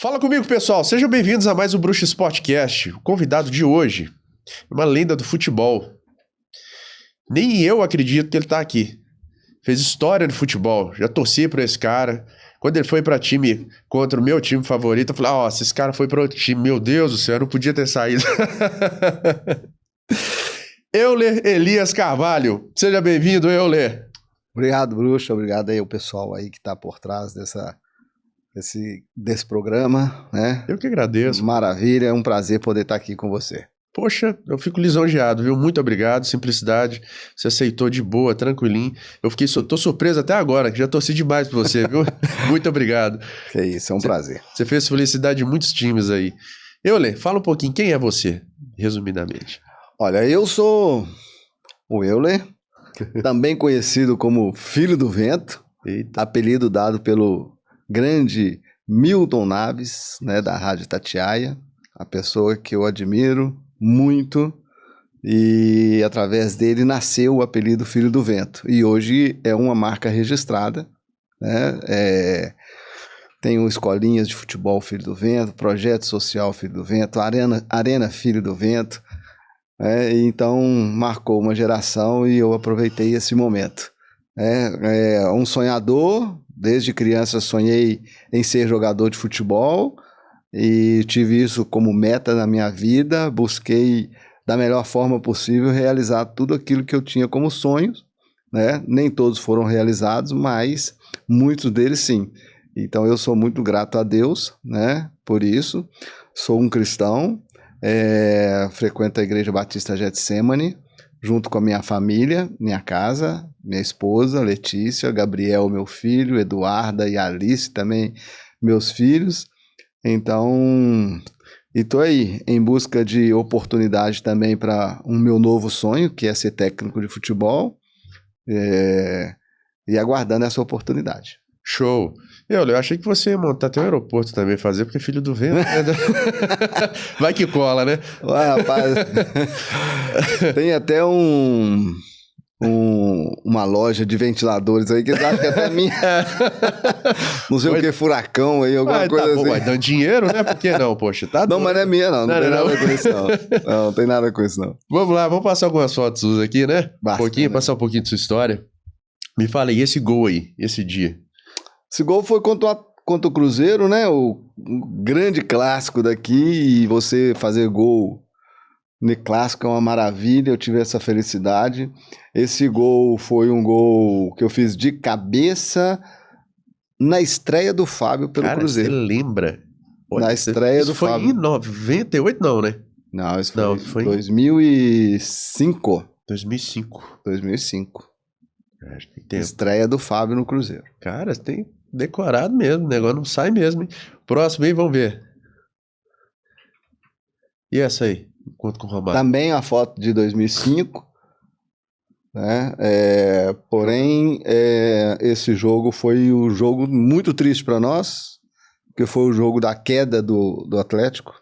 Fala comigo, pessoal. Sejam bem-vindos a mais um Bruxo Sportcast. O convidado de hoje é uma lenda do futebol. Nem eu acredito que ele tá aqui. Fez história no futebol. Já torci pra esse cara. Quando ele foi pra time contra o meu time favorito, eu falei, se esse cara foi pra outro time, meu Deus do céu, eu não podia ter saído. Euler Elias Carvalho. Seja bem-vindo, Euler. Obrigado, Bruxo. Obrigado aí ao pessoal aí que tá por trás desse programa, né? Eu que agradeço. Maravilha, é um prazer poder estar aqui com você. Poxa, eu fico lisonjeado, viu? Muito obrigado, simplicidade. Você aceitou de boa, tranquilinho. Tô surpreso até agora, que já torci demais por você, viu? Muito obrigado. Que isso, é um prazer. Você fez felicidade de muitos times aí. Euler, fala um pouquinho, quem é você, resumidamente? Olha, eu sou o Euler, também conhecido como Filho do Vento, apelido dado pelo grande Milton Naves, né, da Rádio Itatiaia, a pessoa que eu admiro muito, e através dele nasceu o apelido Filho do Vento, e hoje é uma marca registrada, né? Tenho escolinhas de futebol Filho do Vento, projeto social Filho do Vento, Arena Filho do Vento, então marcou uma geração e eu aproveitei esse momento. Um sonhador, desde criança sonhei em ser jogador de futebol e tive isso como meta na minha vida, busquei da melhor forma possível realizar tudo aquilo que eu tinha como sonhos, né? Nem todos foram realizados, mas muitos deles sim. Então eu sou muito grato a Deus, né? Por isso, sou um cristão, frequento a Igreja Batista Getsemane, junto com a minha família, minha casa, minha esposa, Letícia, Gabriel, meu filho, Eduarda e Alice também, meus filhos. Então, estou aí em busca de oportunidade também para um meu novo sonho, que é ser técnico de futebol, e aguardando essa oportunidade. Show! Eu achei que você ia montar até um aeroporto também, fazer, porque Filho do Vento, né? Vai que cola, né? Ué, rapaz, tem até uma loja de ventiladores aí que eles acham que é até minha. Não sei o que, furacão aí, alguma coisa assim. Vai dando dinheiro, né? Por que não, poxa? Tá não, mas não é minha, não. Não tem nada com isso, não. Não tem nada com isso, não. Vamos lá, vamos passar algumas fotos suas aqui, né? Basta, passar um pouquinho de sua história. Me fala aí, esse gol aí, esse dia. Esse gol foi contra o Cruzeiro, né? O grande clássico daqui, e você fazer gol no clássico é uma maravilha, eu tive essa felicidade. Esse gol foi um gol que eu fiz de cabeça na estreia do Fábio pelo Cruzeiro. Você lembra? Olha, na estreia do Fábio. Isso foi em 98 não, né? Não, isso foi em 2005. 2005. Acho que tem tempo. Estreia do Fábio no Cruzeiro. Cara, tem decorado mesmo, o negócio não sai mesmo, hein? Próximo aí, vamos ver. E essa aí? Enquanto com o Romário. Também a foto de 2005, né? Porém, esse jogo foi um jogo muito triste para nós, porque foi o jogo da queda do Atlético.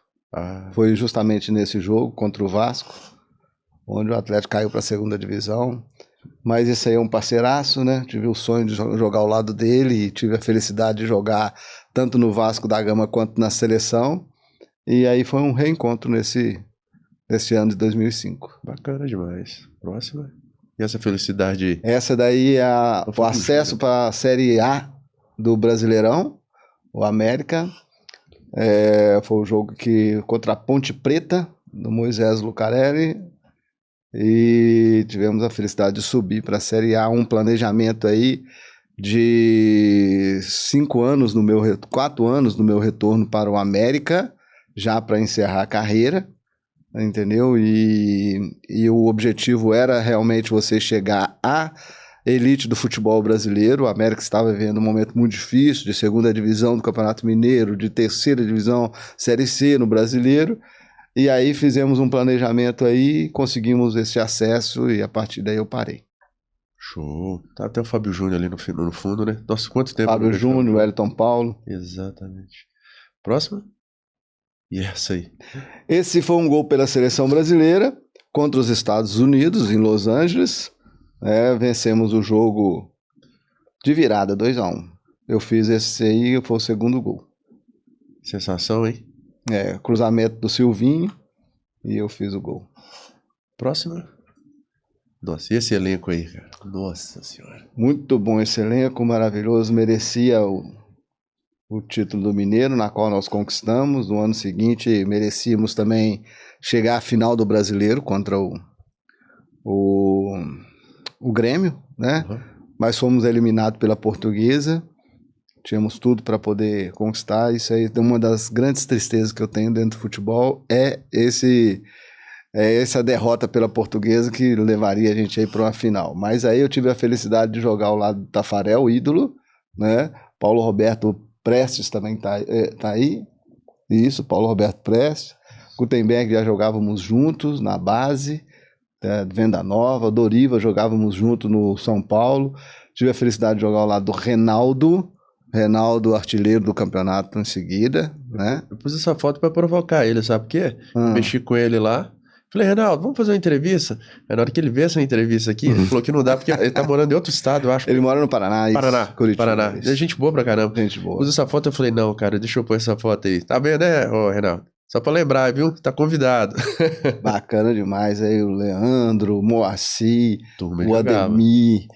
Foi justamente nesse jogo contra o Vasco, onde o Atlético caiu para a segunda divisão. Mas esse aí é um parceiraço, né? Tive o sonho de jogar ao lado dele e tive a felicidade de jogar tanto no Vasco da Gama quanto na seleção. E aí foi um reencontro nesse ano de 2005. Bacana demais. Próxima. E essa felicidade? Essa daí é o acesso para a Série A do Brasileirão, o América. Foi o jogo contra a Ponte Preta, do Moisés Lucarelli. E tivemos a felicidade de subir para a Série A, um planejamento aí de 4 anos no meu retorno para o América, já para encerrar a carreira, entendeu? E o objetivo era realmente você chegar à elite do futebol brasileiro. O América estava vivendo um momento muito difícil, de segunda divisão do Campeonato Mineiro, de terceira divisão Série C no Brasileiro. E aí fizemos um planejamento aí, conseguimos esse acesso e a partir daí eu parei. Show. Tá até o Fábio Júnior ali no fundo, né? Nossa, quanto tempo. Fábio Júnior, Wellington Paulo. Exatamente. Próxima? E essa aí? Esse foi um gol pela seleção brasileira contra os Estados Unidos, em Los Angeles. Vencemos o jogo de virada, 2-1. Eu fiz esse aí, foi o segundo gol. Sensação, hein? Cruzamento do Silvinho e eu fiz o gol. Próxima. Nossa, e esse elenco aí, cara? Nossa Senhora. Muito bom esse elenco, maravilhoso. Merecia o título do Mineiro, na qual nós conquistamos. No ano seguinte, merecíamos também chegar à final do Brasileiro contra o Grêmio, né? Uhum. Mas fomos eliminados pela Portuguesa. Tínhamos tudo para poder conquistar. Isso aí é uma das grandes tristezas que eu tenho dentro do futebol. Essa derrota pela Portuguesa que levaria a gente aí para uma final. Mas aí eu tive a felicidade de jogar ao lado do Tafarel, ídolo, né? Paulo Roberto Prestes também tá aí. Isso, Paulo Roberto Prestes. Gutenberg já jogávamos juntos na base, Venda Nova. Doriva jogávamos juntos no São Paulo. Tive a felicidade de jogar ao lado do Reinaldo, artilheiro do campeonato em seguida, né? Eu pus essa foto pra provocar ele, sabe por quê? Mexi com ele lá. Falei, Reinaldo, vamos fazer uma entrevista? Aí na hora que ele vê essa entrevista aqui, ele falou que não dá, porque ele tá morando em outro estado, eu acho. Ele mora no Paraná. Curitiba. Paraná. É gente boa pra caramba. Gente boa. Pus essa foto, eu falei, não, cara, deixa eu pôr essa foto aí. Tá vendo, né, Reinaldo? Só pra lembrar, viu? Tá convidado. Bacana demais aí, o Leandro, o Moacir, o Ademir.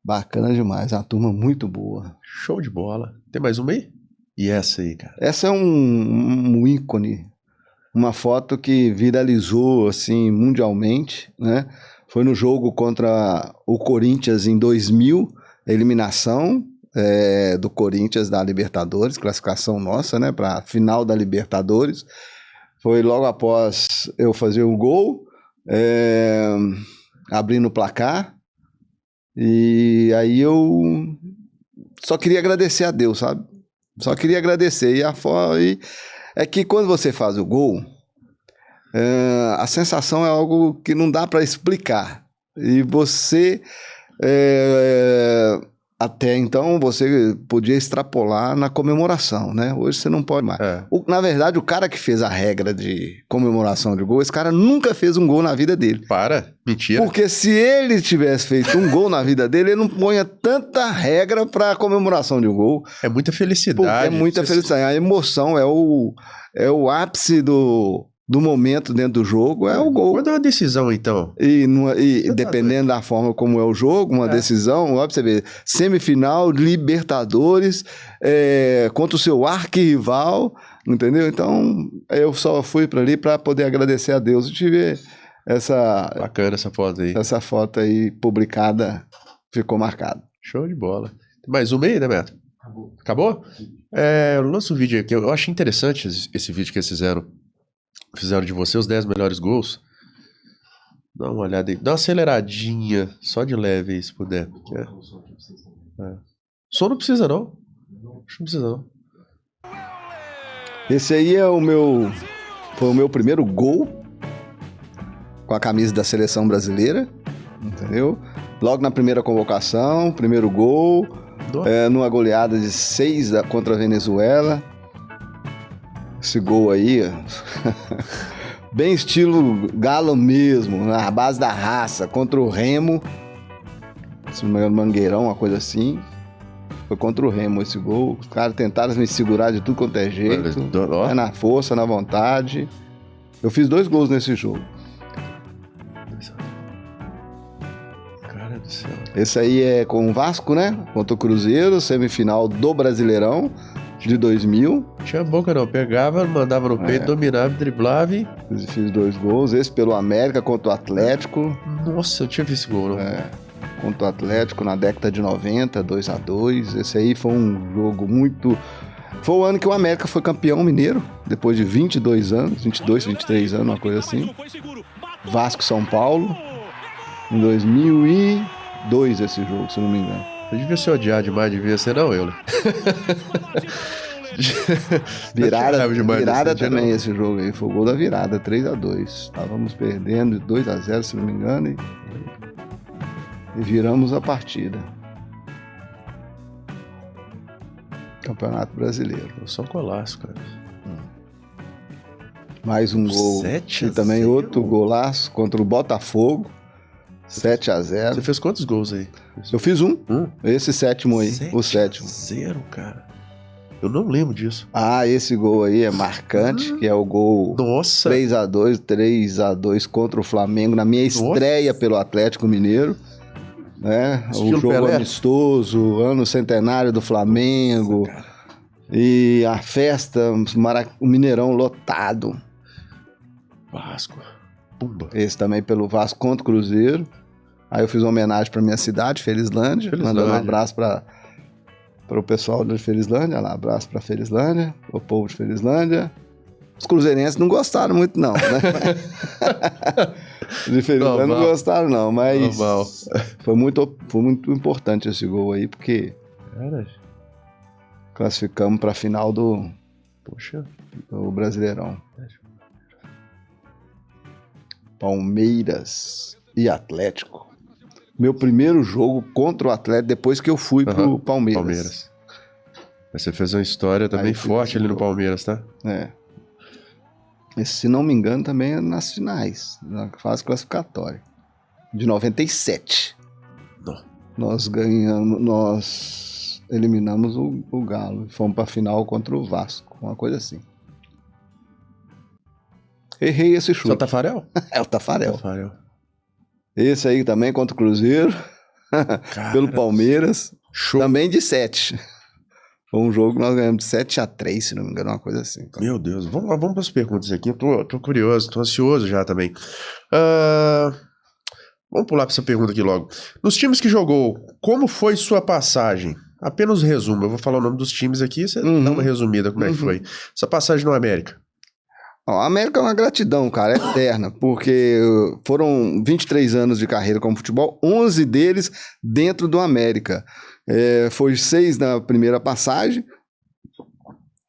Bacana demais, uma turma muito boa. Show de bola. Tem mais uma aí? E essa aí, cara? Essa é um ícone. Uma foto que viralizou, assim, mundialmente, né? Foi no jogo contra o Corinthians em 2000, eliminação do Corinthians da Libertadores, classificação nossa, né? Para a final da Libertadores. Foi logo após eu fazer um gol, abrindo o placar. E aí eu só queria agradecer a Deus, sabe? Só queria agradecer. E é que quando você faz o gol, a sensação é algo que não dá para explicar. E você, até então, você podia extrapolar na comemoração, né? Hoje você não pode mais. Na verdade, o cara que fez a regra de comemoração de gol, esse cara nunca fez um gol na vida dele. Mentira. Porque se ele tivesse feito um gol na vida dele, ele não ponha tanta regra para comemoração de um gol. É muita felicidade. É muita felicidade. A emoção é o ápice do momento dentro do jogo, é o gol. Quando é uma decisão, então? E dependendo da forma como é o jogo, uma decisão, ó, pra você ver, semifinal, Libertadores, contra o seu arquirrival, entendeu? Então, eu só fui para ali para poder agradecer a Deus e tive Bacana essa foto aí. Essa foto aí publicada, ficou marcada. Show de bola. Tem mais uma aí, né, Beto? Acabou? Lança um vídeo aqui. Eu achei interessante esse vídeo que eles fizeram de você, os 10 melhores gols. Dá uma olhada aí. Dá uma aceleradinha, só de leve aí, se puder. Som não precisa, não. Acho que não precisa, não. Esse aí foi o meu primeiro gol com a camisa da seleção brasileira, entendeu? Logo na primeira convocação, primeiro gol, numa goleada de 6 contra a Venezuela. Esse gol aí, bem estilo Galo mesmo, na base da raça, contra o Remo, se não me engano, Mangueirão, uma coisa assim. Foi contra o Remo esse gol. Os caras tentaram me segurar de tudo quanto é jeito, na força, na vontade. Eu fiz 2 gols nesse jogo. Cara do céu. Esse aí é com o Vasco, né? Contra o Cruzeiro, semifinal do Brasileirão de 2000. Tinha boca não, pegava, mandava no peito, dominava, driblava e... Fiz 2 gols, esse pelo América contra o Atlético. Nossa, eu tinha visto esse gol, não? Contra o Atlético na década de 90, 2-2. Esse aí foi um jogo muito... Foi o ano que o América foi campeão mineiro, depois de 22 anos, 22, 23 anos, uma coisa assim. Vasco São Paulo, em 2002 esse jogo, se não me engano. Eu devia ser odiado demais, devia ser não, eu. Virada também esse jogo aí, foi o gol da virada, 3-2. Estávamos perdendo 2-0, se não me engano, e viramos a partida. Campeonato Brasileiro. Só um golaço, cara. Mais um gol. 7-0. E também outro golaço contra o Botafogo. 7-0. Você fez quantos gols aí? Eu fiz um. Esse sétimo aí. O sétimo. 7-0, cara. Eu não lembro disso. Ah, esse gol aí é marcante, que é o gol Nossa! 3x2 contra o Flamengo, na minha estreia pelo Atlético Mineiro. Né? O jogo Pelé. amistoso, ano centenário do Flamengo. Nossa, e a festa, o Mineirão lotado. Vasco. Pumba. Esse também pelo Vasco contra o Cruzeiro. Aí eu fiz uma homenagem pra minha cidade, Felizlândia. Mandando um abraço para o pessoal de Felizlândia. Lá, abraço pra Felizlândia, o povo de Felizlândia. Os cruzeirenses não gostaram muito, não, né? De Felizlândia não gostaram, não, mas foi muito importante esse gol aí, porque classificamos para a final do Brasileirão. Palmeiras e Atlético. Meu primeiro jogo contra o Atlético depois que eu fui pro Palmeiras. Mas você fez uma história também forte ali no Palmeiras, tá? É. Esse, se não me engano, também é nas finais, na fase classificatória. De 97. Não. Nós eliminamos o Galo. Fomos pra final contra o Vasco. Uma coisa assim. Errei esse chute. É o Tafarel? É o Tafarel. Esse aí também contra o Cruzeiro. Pelo Palmeiras. Show. Também de 7. Foi um jogo que nós ganhamos de 7-3, se não me engano, uma coisa assim. Meu Deus. Vamos para as perguntas aqui. Eu tô curioso, tô ansioso já também. Vamos pular para essa pergunta aqui logo. Nos times que jogou, como foi sua passagem? Apenas um resumo. Eu vou falar o nome dos times aqui, você dá uma resumida como é que foi. Essa passagem no América. A América é uma gratidão, cara, eterna, porque foram 23 anos de carreira como futebol, 11 deles dentro do América. Foi 6 na primeira passagem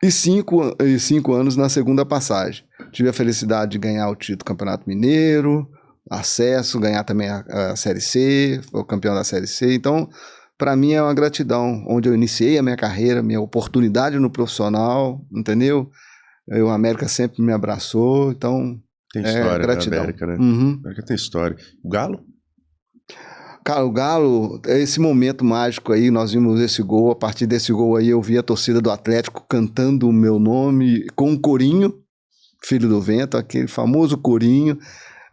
e 5 anos na segunda passagem. Tive a felicidade de ganhar o título do Campeonato Mineiro, acesso, ganhar também a Série C, foi o campeão da Série C. Então, para mim é uma gratidão, onde eu iniciei a minha carreira, minha oportunidade no profissional, entendeu? O América sempre me abraçou, então tem história gratidão. América, né? América tem história. O Galo? Cara, o Galo, esse momento mágico aí, nós vimos esse gol, a partir desse gol aí eu vi a torcida do Atlético cantando o meu nome com um corinho, Filho do Vento, aquele famoso corinho,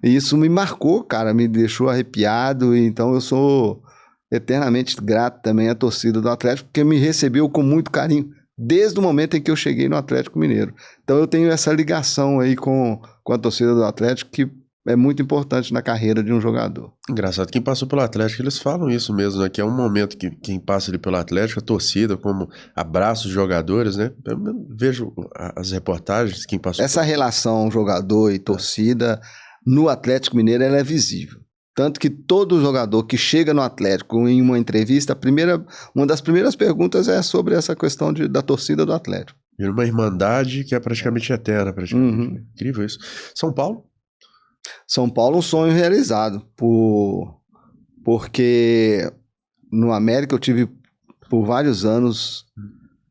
e isso me marcou, cara, me deixou arrepiado, então eu sou eternamente grato também à torcida do Atlético, porque me recebeu com muito carinho, desde o momento em que eu cheguei no Atlético Mineiro. Então eu tenho essa ligação aí com a torcida do Atlético que é muito importante na carreira de um jogador. Engraçado, quem passou pelo Atlético, eles falam isso mesmo, né? Que é um momento que quem passa ali pelo Atlético, a torcida, como abraça os jogadores, né? Eu vejo as reportagens, quem passou... Essa relação jogador e torcida no Atlético Mineiro, ela é visível. Tanto que todo jogador que chega no Atlético em uma entrevista, uma das primeiras perguntas é sobre essa questão da torcida do Atlético. Vira uma irmandade que é praticamente eterna, praticamente. Incrível isso. São Paulo? São Paulo, um sonho realizado, porque no América eu tive por vários anos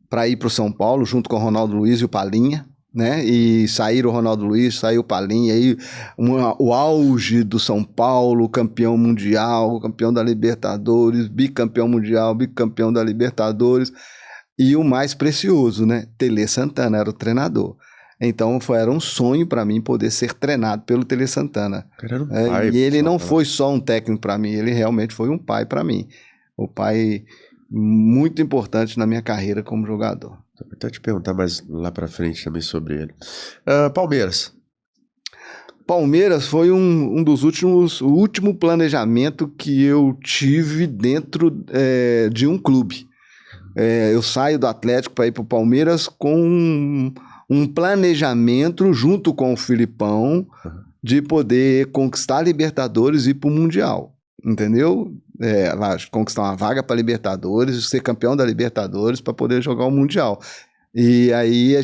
para ir para o São Paulo, junto com o Ronaldo Luiz e o Palinha, né? E saíram o Ronaldo Luiz, saiu o Palinha, aí o auge do São Paulo, campeão mundial, campeão da Libertadores, bicampeão mundial, bicampeão da Libertadores, e o mais precioso, né? Tele Santana era o treinador. Então era um sonho para mim poder ser treinado pelo Tele Santana. E ele não foi só um técnico para mim, ele realmente foi um pai para mim. O pai muito importante na minha carreira como jogador. Vou até te perguntar mais lá para frente também sobre ele. Palmeiras. Palmeiras foi um dos o último planejamento que eu tive dentro de um clube. Eu saio do Atlético para ir para o Palmeiras com um planejamento junto com o Filipão de poder conquistar a Libertadores e ir para o Mundial, entendeu? Conquistar uma vaga para Libertadores, ser campeão da Libertadores para poder jogar o Mundial. E aí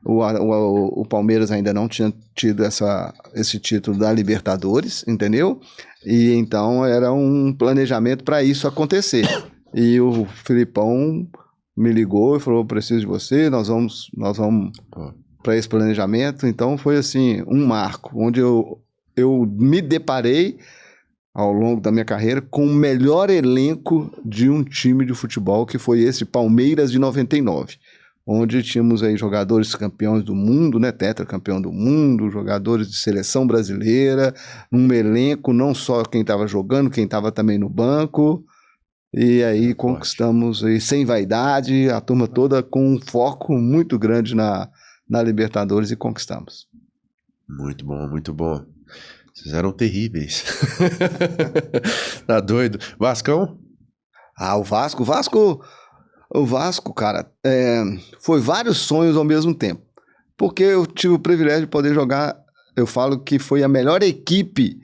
o Palmeiras ainda não tinha tido esse título da Libertadores, entendeu? E então era um planejamento para isso acontecer. E o Filipão me ligou e falou, preciso de você, nós vamos para esse planejamento. Então foi assim, um marco, onde eu me deparei ao longo da minha carreira com o melhor elenco de um time de futebol, que foi esse Palmeiras de 99. onde tínhamos aí jogadores campeões do mundo, né, tetracampeão do mundo, jogadores de seleção brasileira, um elenco, não só quem estava jogando, quem estava também no banco, e aí conquistamos, aí, sem vaidade, a turma toda com um foco muito grande na Libertadores e conquistamos. Muito bom, muito bom. Vocês eram terríveis. Tá doido. Vascão? Ah, o Vasco, cara, foi vários sonhos ao mesmo tempo. Porque eu tive o privilégio de poder jogar, eu falo que foi a melhor equipe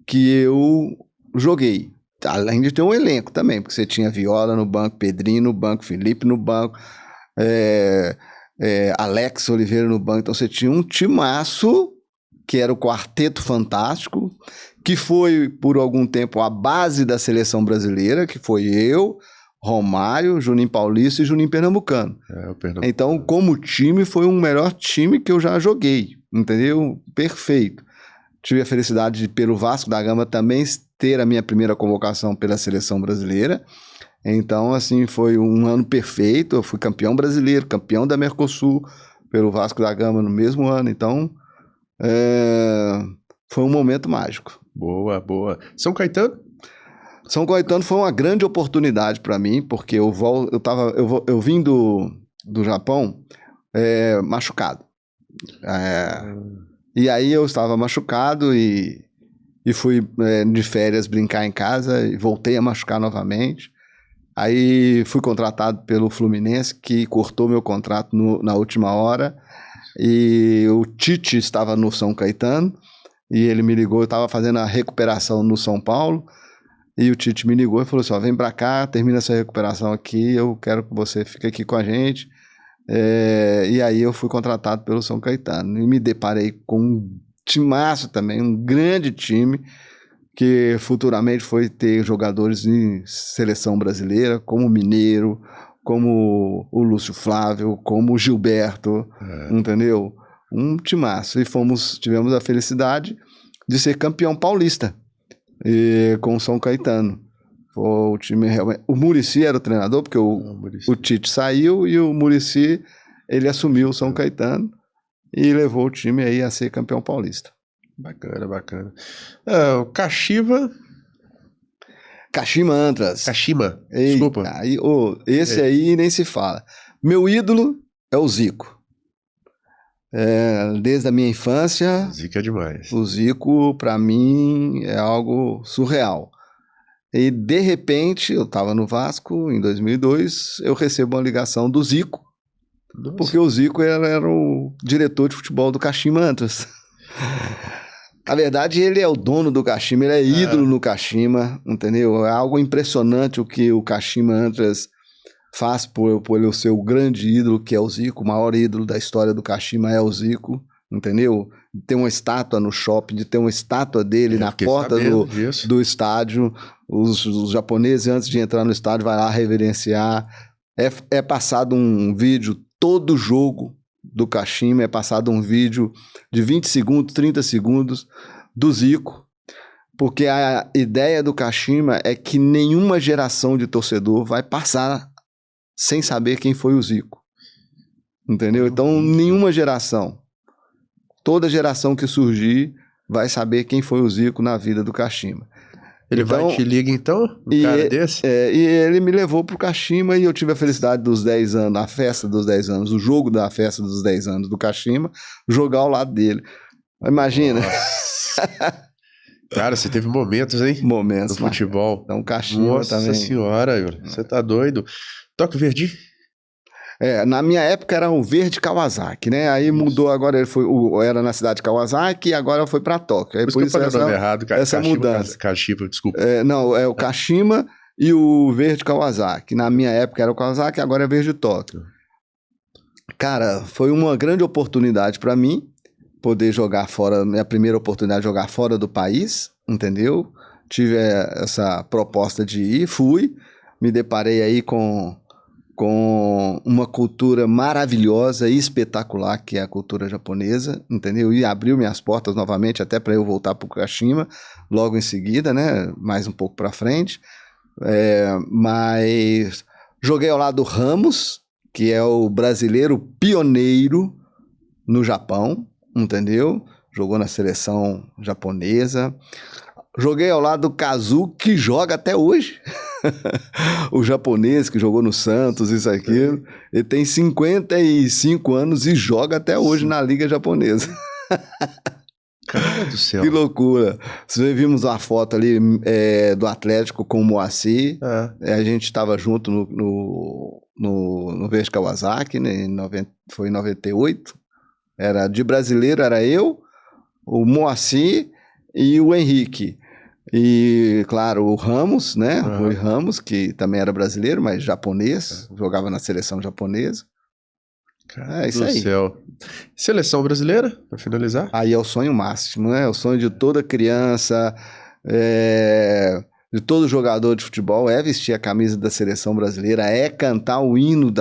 que eu joguei. Além de ter um elenco também, porque você tinha Viola no banco, Pedrinho no banco, Felipe no banco, Alex Oliveira no banco. Então você tinha um timaço, que era o Quarteto Fantástico, que foi por algum tempo a base da seleção brasileira, que foi eu, Romário, Juninho Paulista e Juninho Pernambucano. Então, como time, foi o melhor time que eu já joguei, entendeu? Perfeito. Tive a felicidade de, pelo Vasco da Gama, também ter a minha primeira convocação pela seleção brasileira. Então, assim, foi um ano perfeito. Eu fui campeão brasileiro, campeão da Mercosul, pelo Vasco da Gama no mesmo ano. Então, foi um momento mágico. Boa, boa. São Caetano? São Caetano foi uma grande oportunidade para mim, porque eu vim do Japão machucado. E aí eu estava machucado e fui de férias brincar em casa e voltei a machucar novamente. Aí fui contratado pelo Fluminense, que cortou meu contrato na última hora. E o Tite estava no São Caetano e ele me ligou, eu estava fazendo a recuperação no São Paulo. E o Tite me ligou e falou assim, vem pra cá, termina essa recuperação aqui, eu quero que você fique aqui com a gente. E aí eu fui contratado pelo São Caetano. E me deparei com um timaço também, um grande time, que futuramente foi ter jogadores em seleção brasileira, como o Mineiro, como o Lúcio Flávio, como o Gilberto, entendeu? Um timaço. E tivemos a felicidade de ser campeão paulista. Com o São Caetano. O time realmente... O Muricy era o treinador, porque o Tite saiu e o Muricy, ele assumiu o São Caetano e levou o time aí a ser campeão paulista. Bacana, bacana. O Kashima Antras. Kashima, desculpa. Esse aí nem se fala. Meu ídolo é o Zico. Desde a minha infância... O Zico é demais. O Zico, pra mim, é algo surreal. E, de repente, eu estava no Vasco, em 2002, eu recebo uma ligação do Zico, porque o Zico era o diretor de futebol do Kashima Antlers. Na verdade, ele é o dono do Kashima, ele é ídolo no Kashima, entendeu? É algo impressionante o que o Kashima Antlers faz por ele ser o grande ídolo, que é o Zico. O maior ídolo da história do Kashima é o Zico, entendeu? De ter uma estátua no shopping, de ter uma estátua dele na porta do estádio. Os japoneses, antes de entrar no estádio, vai lá reverenciar. É passado um vídeo, todo jogo do Kashima, é passado um vídeo de 20 segundos, 30 segundos do Zico. Porque a ideia do Kashima é que nenhuma geração de torcedor vai passar sem saber quem foi o Zico. Entendeu? Então, nenhuma geração. Toda geração que surgir vai saber quem foi o Zico na vida do Kashima. Ele vai te liga então? Um cara desse? E ele me levou pro Kashima e eu tive a felicidade dos 10 anos, a festa dos 10 anos, o jogo da festa dos 10 anos do Kashima, jogar ao lado dele. Imagina. Cara, você teve momentos, hein? Momentos. No futebol. Então, Kashima também. Nossa senhora, você tá doido. Toque Verde? Na minha época era o Verde Kawasaki, né? Aí mudou agora, era na cidade de Kawasaki e agora foi pra Tóquio. Aí, por isso eu falei o nome errado, essa mudança. Kashima, desculpa. Não, é o Kashima e o Verde Kawasaki. Na minha época era o Kawasaki, agora é Verde Tóquio. Cara, foi uma grande oportunidade pra mim poder jogar fora, minha primeira oportunidade de jogar fora do país, entendeu? Tive essa proposta de ir, fui, me deparei aí com uma cultura maravilhosa e espetacular, que é a cultura japonesa, entendeu? E abriu minhas portas novamente até para eu voltar para o Kashima, logo em seguida, né? Mais um pouco para frente. Mas joguei ao lado do Ramos, que é o brasileiro pioneiro no Japão, entendeu? Jogou na seleção japonesa. Joguei ao lado do Kazu, que joga até hoje. O japonês que jogou no Santos, isso aqui. Ele tem 55 anos e joga até hoje na Liga Japonesa. Cara do céu. Que loucura. Vocês vimos uma foto ali do Atlético com o Moacir. A gente estava junto no Verde Kawasaki, né? Foi em 98. Era de brasileiro, era eu, o Moacir e o Henrique. E, claro, o Ramos, né? Rui Ramos, que também era brasileiro, mas japonês, jogava na seleção japonesa. Cara isso do aí. Céu. Seleção brasileira, para finalizar? Aí é o sonho máximo, né? É o sonho de toda criança, de todo jogador de futebol, é vestir a camisa da seleção brasileira, é cantar o hino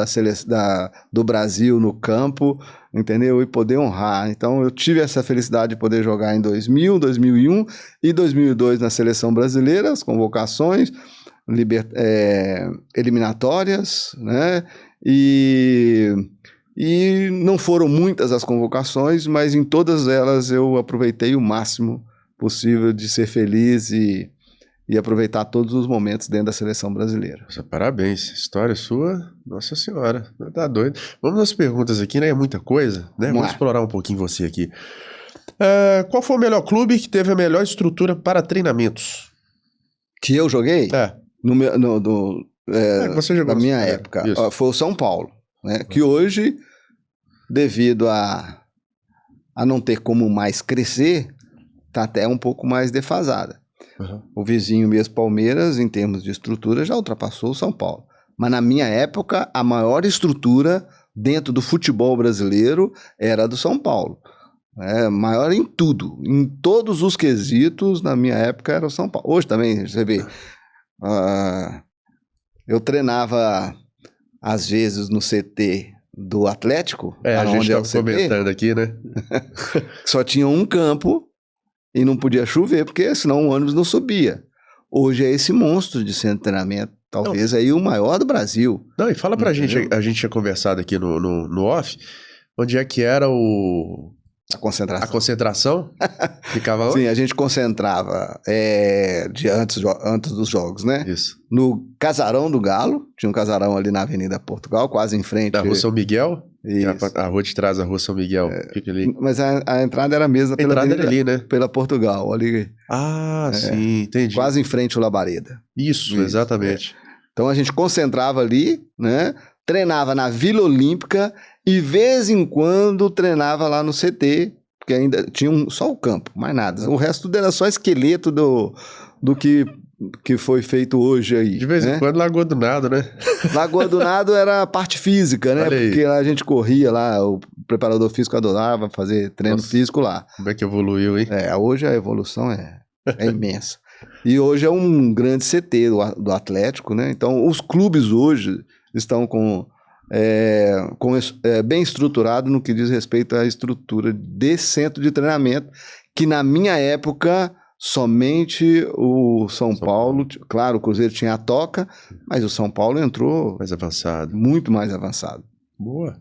do Brasil no campo, entendeu? E poder honrar. Então eu tive essa felicidade de poder jogar em 2000, 2001 e 2002 na seleção brasileira, as convocações, eliminatórias, né? E não foram muitas as convocações, mas em todas elas eu aproveitei o máximo possível de ser feliz e aproveitar todos os momentos dentro da seleção brasileira. Nossa, parabéns, história sua, nossa senhora, tá doido. Vamos nas perguntas aqui, né? É muita coisa, né? Vamos explorar um pouquinho você aqui. Qual foi o melhor clube que teve a melhor estrutura para treinamentos? Que eu joguei? Você jogou na minha época. Foi o São Paulo, né? Que hoje, devido a não ter como mais crescer, tá até um pouco mais defasada. O vizinho mesmo, Palmeiras, em termos de estrutura, já ultrapassou o São Paulo. Mas na minha época, a maior estrutura dentro do futebol brasileiro era a do São Paulo. Maior em tudo, em todos os quesitos, na minha época era o São Paulo. Hoje também, você vê, eu treinava às vezes no CT do Atlético. A gente estava comentando aqui, né? Só tinha um campo e não podia chover, porque senão o ônibus não subia. Hoje é esse monstro de centro de treinamento, talvez aí o maior do Brasil. Não, e fala pra gente, a gente tinha conversado aqui no off, onde é que era a concentração? Ficava onde? Sim, a gente concentrava antes dos jogos, né? Isso. No Casarão do Galo, tinha um casarão ali na Avenida Portugal, quase em frente. Da Rua São Miguel? Isso. A rua de trás da Rua São Miguel, fica ali. Mas a entrada era a mesma pela Avenida, ali, né? Pela Portugal, ali. Sim, entendi. Quase em frente ao Labareda. Isso, exatamente. Então a gente concentrava ali, né? Treinava na Vila Olímpica e, vez em quando, treinava lá no CT, porque ainda tinha só o campo, mais nada. O resto tudo era só esqueleto do que foi feito hoje aí. De vez em quando, Lagoa do Nado, né? Lagoa do Nado era a parte física, né? Porque lá a gente corria lá, o preparador físico adorava fazer treino físico lá. Como é que evoluiu, hein? Hoje a evolução é imensa. E hoje é um grande CT do Atlético, né? Então, os clubes hoje estão bem estruturado no que diz respeito à estrutura de centro de treinamento, que na minha época somente o São Paulo, claro, o Cruzeiro tinha a Toca, mas o São Paulo entrou mais avançado, muito mais avançado. Boa.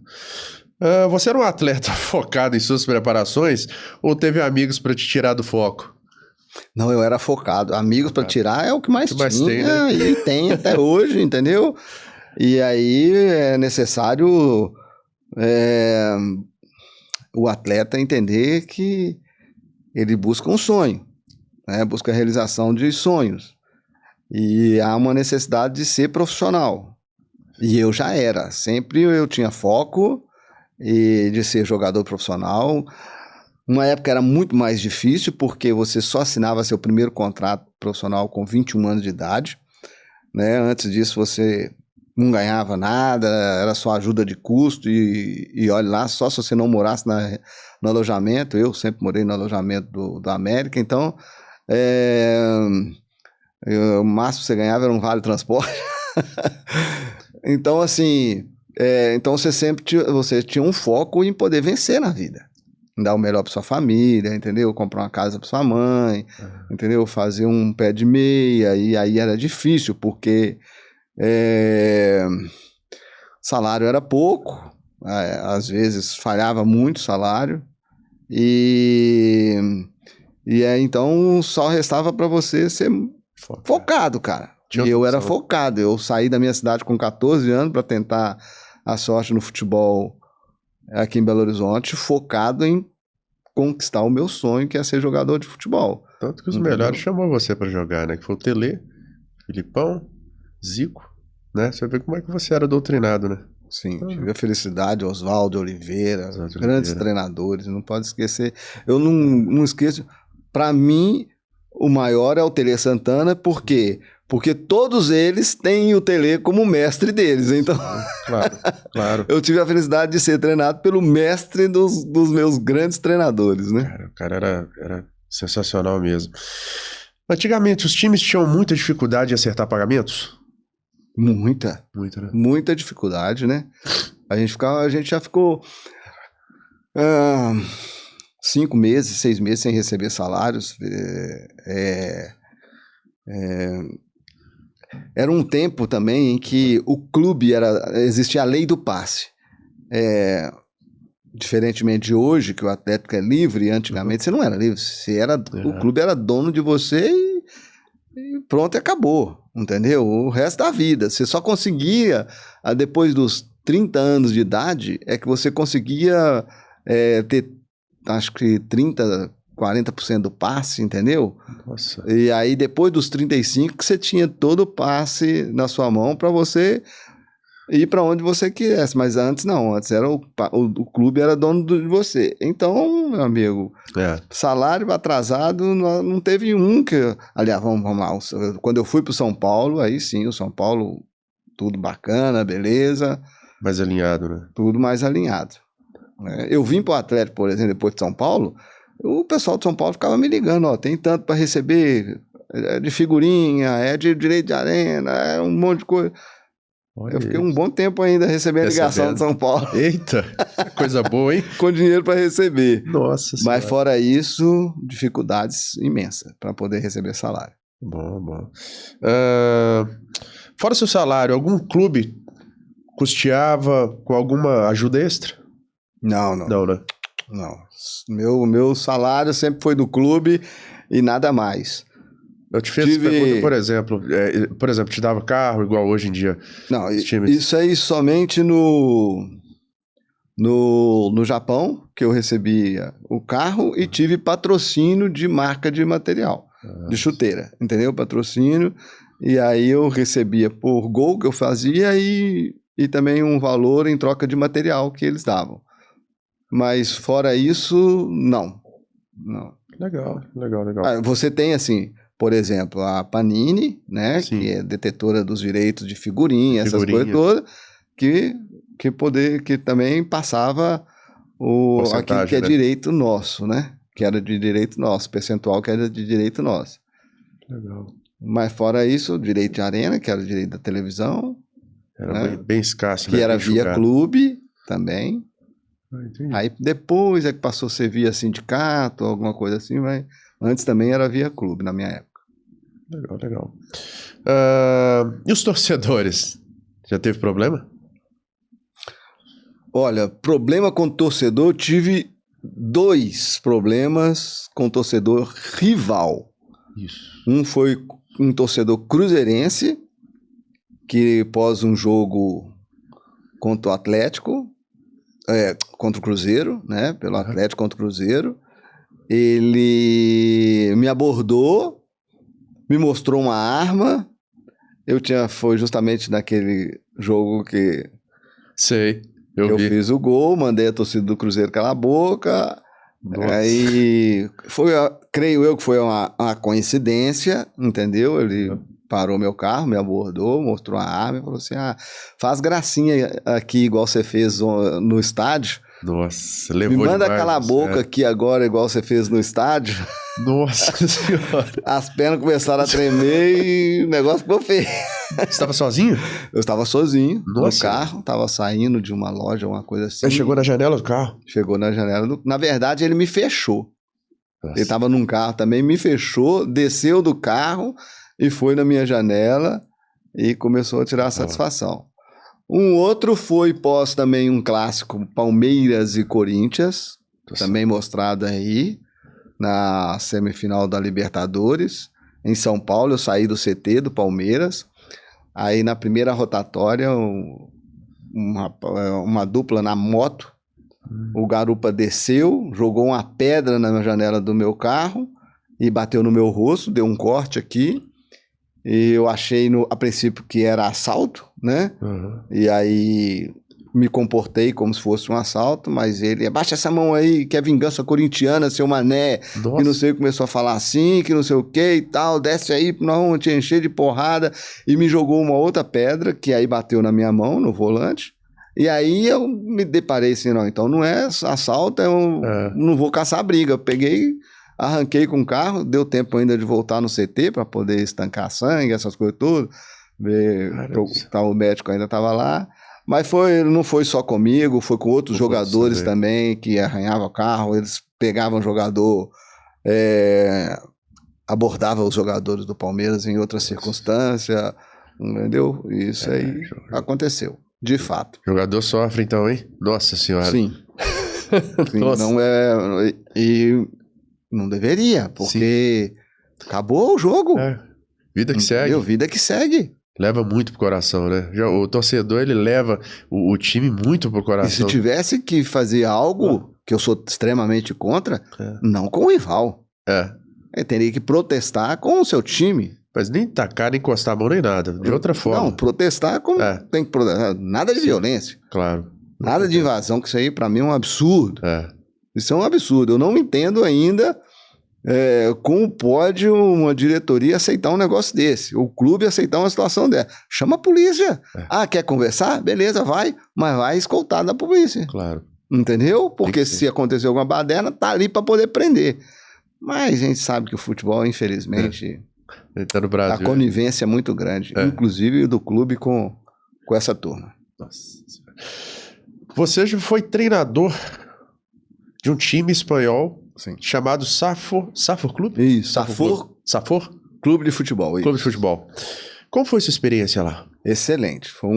Você era um atleta focado em suas preparações ou teve amigos para te tirar do foco? Não, eu era focado. Amigos para tirar é o que mais tinha, tem, né? E tem até hoje, entendeu? E aí é necessário o atleta entender que ele busca um sonho, né? Busca a realização de sonhos. E há uma necessidade de ser profissional. E eu já era. Sempre eu tinha foco de ser jogador profissional. Uma época era muito mais difícil, porque você só assinava seu primeiro contrato profissional com 21 anos de idade, né? Antes disso você não ganhava nada, era só ajuda de custo e olha lá, só se você não morasse no alojamento. Eu sempre morei no alojamento do América, então o máximo que você ganhava era um vale transporte. Então assim, então você tinha um foco em poder vencer na vida, dar o melhor para sua família, entendeu? Comprar uma casa para sua mãe, entendeu? Fazer um pé de meia, e aí era difícil, porque salário era pouco, às vezes falhava muito o salário, e aí então só restava para você ser focado, cara. E eu era focado, eu saí da minha cidade com 14 anos para tentar a sorte no futebol aqui em Belo Horizonte, focado em conquistar o meu sonho, que é ser jogador de futebol. Tanto que os melhores chamou você para jogar, né? Que foi o Tele, Filipão, Zico, né? Você vê como é que você era doutrinado, né? Sim, tive a felicidade, Oswaldo Oliveira, grandes treinadores, não pode esquecer. Eu não esqueço, para mim, o maior é o Tele Santana, por quê? Porque todos eles têm o Tele como mestre deles, então... Claro. Eu tive a felicidade de ser treinado pelo mestre dos meus grandes treinadores, né? Cara, o cara era sensacional mesmo. Antigamente, os times tinham muita dificuldade em acertar pagamentos? Muita, né? Muita dificuldade, né? A gente já ficou 5 meses, 6 meses sem receber salários. Era um tempo também em que o clube existia a lei do passe. Diferentemente de hoje, que o Atlético é livre, antigamente você não era livre. O clube era dono de você e pronto, acabou, entendeu? O resto da vida. Você só conseguia, depois dos 30 anos de idade, é que você conseguia ter, acho que 30%, 40% do passe, entendeu? Nossa. E aí, depois dos 35, que você tinha todo o passe na sua mão para você ir para onde você quisesse. Mas antes não, antes era o clube era dono de você. Então, meu amigo, salário atrasado não teve um que... Aliás, vamos lá, quando eu fui para o São Paulo, aí sim, o São Paulo, tudo bacana, beleza. Mais alinhado, né? Tudo mais alinhado. Eu vim para o Atlético, por exemplo, depois de São Paulo, o pessoal de São Paulo ficava me ligando, tem tanto para receber, de figurinha, de direito de arena, um monte de coisa. Olha, eu fiquei um bom tempo ainda recebendo ligação de São Paulo. Eita, coisa boa, hein? Com dinheiro para receber. Nossa Senhora. Mas fora isso, dificuldades imensas para poder receber salário. Bom. Fora seu salário, algum clube custeava com alguma ajuda extra? Não, né? Não. Meu salário sempre foi do clube e nada mais. Eu te fiz essa pergunta, por exemplo, te dava carro igual hoje em dia? Não, isso aí somente no Japão, que eu recebia o carro e tive patrocínio de marca de material, de chuteira, entendeu? Patrocínio, e aí eu recebia por gol que eu fazia e também um valor em troca de material que eles davam. Mas fora isso, não. Legal. Você tem assim, por exemplo, a Panini, né? Sim. Que é detetora dos direitos de figurinha, essas coisas todas, que também passava aquilo que é direito nosso, né? Que era de direito nosso, percentual que era de direito nosso. Legal. Mas fora isso, direito de arena, que era o direito da televisão. Era bem escasso, que era via clube também. Entendi. Aí depois é que passou a ser via sindicato, alguma coisa assim, mas antes também era via clube, na minha época. Legal. E os torcedores? Já teve problema? Olha, problema com torcedor, tive 2 problemas com torcedor rival. Isso. Um foi um torcedor cruzeirense, que pós um jogo contra o Atlético, contra o Cruzeiro, né? Pelo Atlético contra o Cruzeiro. Ele me abordou, me mostrou uma arma. Foi justamente naquele jogo que... Sei, eu vi. Fiz o gol, mandei a torcida do Cruzeiro calar a boca. Nossa. Aí, creio eu que foi uma coincidência, entendeu? Ele parou meu carro, me abordou, mostrou a arma e falou assim, faz gracinha aqui igual você fez no estádio. Nossa, levou me manda demais, calar a boca aqui agora igual você fez no estádio. Nossa Senhora. As pernas começaram a tremer e o negócio ficou feio. Você estava sozinho? Eu estava sozinho. Nossa. No carro, estava saindo de uma loja, alguma coisa assim. Ele chegou na janela do carro? Chegou na janela Na verdade, ele me fechou. Nossa. Ele estava num carro também, me fechou, desceu do carro e foi na minha janela e começou a tirar a satisfação. Um outro foi pós também um clássico, Palmeiras e Corinthians, também mostrado aí na semifinal da Libertadores. Em São Paulo, eu saí do CT do Palmeiras. Aí na primeira rotatória, uma dupla na moto. O garupa desceu, jogou uma pedra na janela do meu carro e bateu no meu rosto, deu um corte aqui. E eu achei a princípio que era assalto, né? Uhum. E aí me comportei como se fosse um assalto, mas ele, abaixa essa mão aí, que é vingança corintiana, seu mané. Nossa. E não sei, começou a falar assim, que não sei o que e tal, desce aí, nós vamos te encher de porrada. E me jogou uma outra pedra, que aí bateu na minha mão, no volante. E aí eu me deparei assim, não, então não é assalto, eu não vou caçar briga. Eu peguei, arranquei com o carro, deu tempo ainda de voltar no CT para poder estancar sangue, essas coisas todas. O médico ainda estava lá. Mas não foi só comigo, foi com outros jogadores também que arranhavam o carro, eles pegavam o jogador, abordavam os jogadores do Palmeiras em outra circunstância, entendeu? Isso aí aconteceu, de fato. O jogador sofre então, hein? Nossa Senhora. Sim. Nossa. Não é... E não deveria, porque acabou o jogo. Vida que segue. Vida que segue. Leva muito pro coração, né? O torcedor, ele leva o time muito pro coração. E se tivesse que fazer algo que eu sou extremamente contra, não com o rival. Ele teria que protestar com o seu time. Mas nem tacar, nem encostar a mão, nem nada. De outra forma. Não, protestar como tem que protestar. Nada de violência. Claro. Nada de invasão, que isso aí pra mim é um absurdo. Isso é um absurdo. Eu não entendo ainda... como pode uma diretoria aceitar um negócio desse? O clube aceitar uma situação dessa? Chama a polícia. Quer conversar? Beleza, vai. Mas vai escoltado da polícia. Claro. Entendeu? Porque se acontecer alguma baderna, tá ali para poder prender. Mas a gente sabe que o futebol, infelizmente, tá no Brasil, a conivência é muito grande. Inclusive do clube com essa turma. Nossa. Você já foi treinador de um time espanhol chamado Safor Clube? Isso, Safor Clube de Futebol. Isso. Clube de Futebol. Como foi sua experiência lá? Excelente. Foi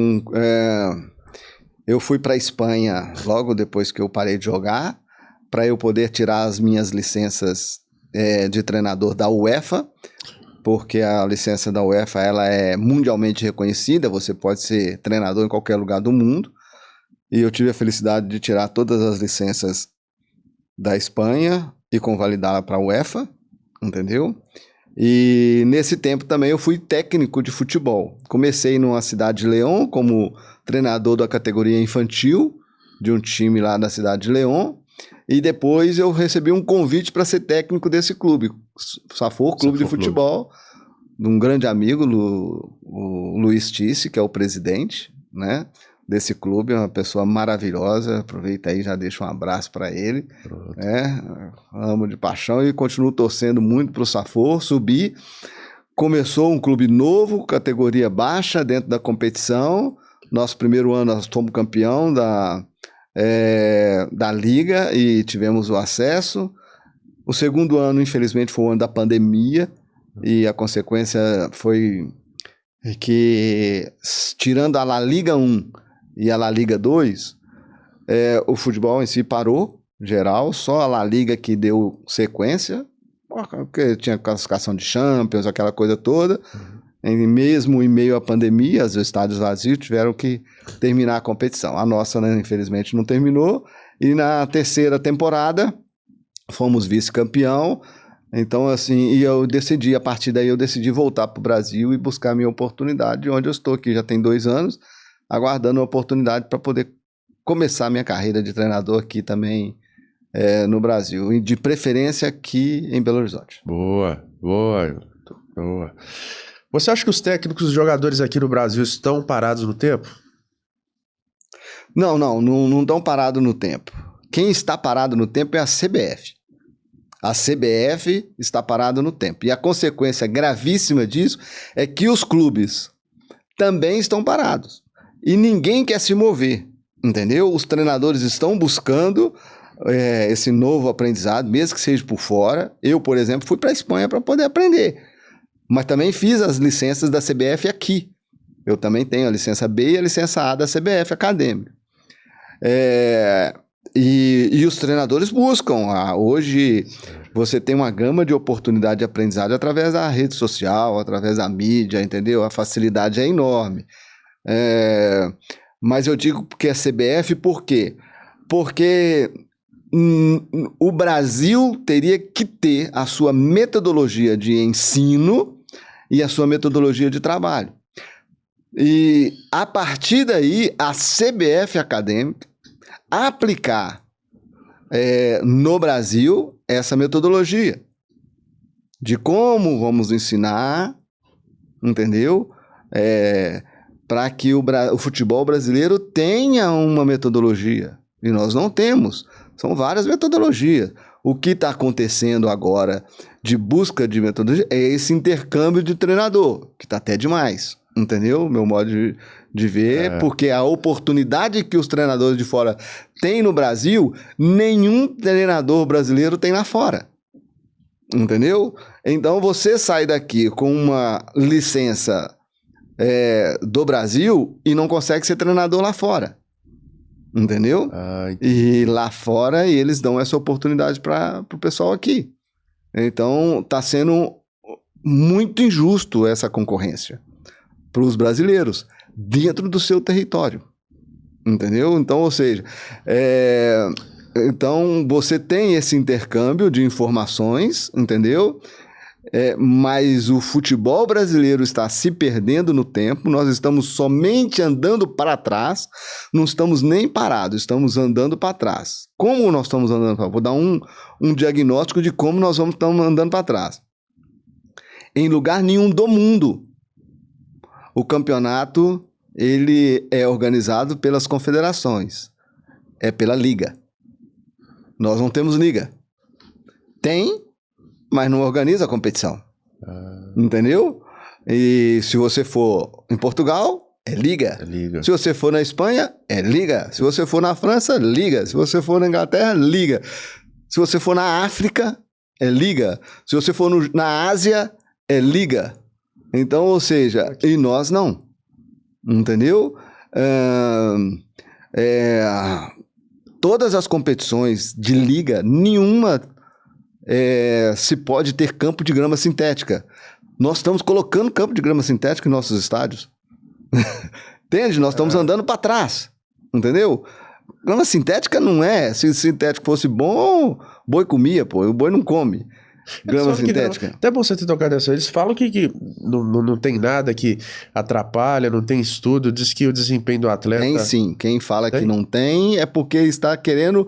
eu fui para a Espanha logo depois que eu parei de jogar, para eu poder tirar as minhas licenças de treinador da UEFA, porque a licença da UEFA ela é mundialmente reconhecida, você pode ser treinador em qualquer lugar do mundo, e eu tive a felicidade de tirar todas as licenças da Espanha e convalidá-la para a UEFA, entendeu? E nesse tempo também eu fui técnico de futebol. Comecei numa cidade de León como treinador da categoria infantil de um time lá da cidade de León, e depois eu recebi um convite para ser técnico desse clube, Safor Clube de Futebol, de um grande amigo, o Luiz Tisse, que é o presidente, né? Desse clube, é uma pessoa maravilhosa. Aproveita aí, já deixa um abraço para ele. Amo de paixão e continuo torcendo muito para o Safor subir. Começou um clube novo, categoria baixa dentro da competição. Nosso primeiro ano nós fomos campeão da liga e tivemos o acesso. O segundo ano, infelizmente, foi o ano da pandemia e a consequência foi que, tirando a La Liga 1 e a La Liga 2, o futebol em si parou, geral, só a La Liga que deu sequência, porque tinha classificação de Champions, aquela coisa toda, mesmo em meio à pandemia, os estádios vazios tiveram que terminar a competição. A nossa, né, infelizmente, não terminou, e na terceira temporada fomos vice-campeão. Então, assim, e a partir daí eu decidi voltar para o Brasil e buscar a minha oportunidade, onde eu estou aqui já tem 2 anos, aguardando a oportunidade para poder começar a minha carreira de treinador aqui também no Brasil, e de preferência aqui em Belo Horizonte. Boa. Você acha que os técnicos e jogadores aqui no Brasil estão parados no tempo? Não estão parados no tempo. Quem está parado no tempo é a CBF. A CBF está parada no tempo. E a consequência gravíssima disso é que os clubes também estão parados. E ninguém quer se mover, entendeu? Os treinadores estão buscando esse novo aprendizado, mesmo que seja por fora. Eu, por exemplo, fui para a Espanha para poder aprender. Mas também fiz as licenças da CBF aqui. Eu também tenho a licença B e a licença A da CBF acadêmica. E os treinadores buscam. Hoje você tem uma gama de oportunidade de aprendizagem através da rede social, através da mídia, entendeu? A facilidade é enorme. Mas eu digo que é CBF por quê? Porque o Brasil teria que ter a sua metodologia de ensino e a sua metodologia de trabalho. E, a partir daí, a CBF acadêmica aplicar no Brasil essa metodologia de como vamos ensinar, entendeu? Para que o futebol brasileiro tenha uma metodologia. E nós não temos. São várias metodologias. O que está acontecendo agora de busca de metodologia é esse intercâmbio de treinador, que está até demais, entendeu? Meu modo de ver, porque a oportunidade que os treinadores de fora têm no Brasil, nenhum treinador brasileiro tem lá fora, entendeu? Então você sai daqui com uma licença do Brasil e não consegue ser treinador lá fora. Entendeu? E lá fora eles dão essa oportunidade para o pessoal aqui. Então está sendo muito injusto essa concorrência para os brasileiros dentro do seu território. Entendeu? Então, ou seja, então você tem esse intercâmbio de informações, entendeu? Mas o futebol brasileiro está se perdendo no tempo, nós estamos somente andando para trás, não estamos nem parados, estamos andando para trás. Como nós estamos andando para trás? Vou dar um diagnóstico de como nós estamos andando para trás. Em lugar nenhum do mundo, o campeonato ele é organizado pelas confederações, é pela liga. Nós não temos liga. Tem, mas não organiza a competição. Entendeu? E se você for em Portugal, é liga. Se você for na Espanha, é liga. Se você for na França, liga. Se você for na Inglaterra, liga. Se você for na África, é liga. Se você for na Ásia, é liga. Então, ou seja, e nós não. Entendeu? Todas as competições de liga, nenhuma se pode ter campo de grama sintética. Nós estamos colocando campo de grama sintética em nossos estádios. Entende? Nós estamos andando para trás. Entendeu? Grama sintética não é. Se sintético fosse bom, boi comia, pô. O boi não come grama sintética. Até bom você ter tocado nessa. Eles falam que não tem nada que atrapalha, não tem estudo, diz que o desempenho do atleta... Tem sim. Quem fala que não tem é porque está querendo...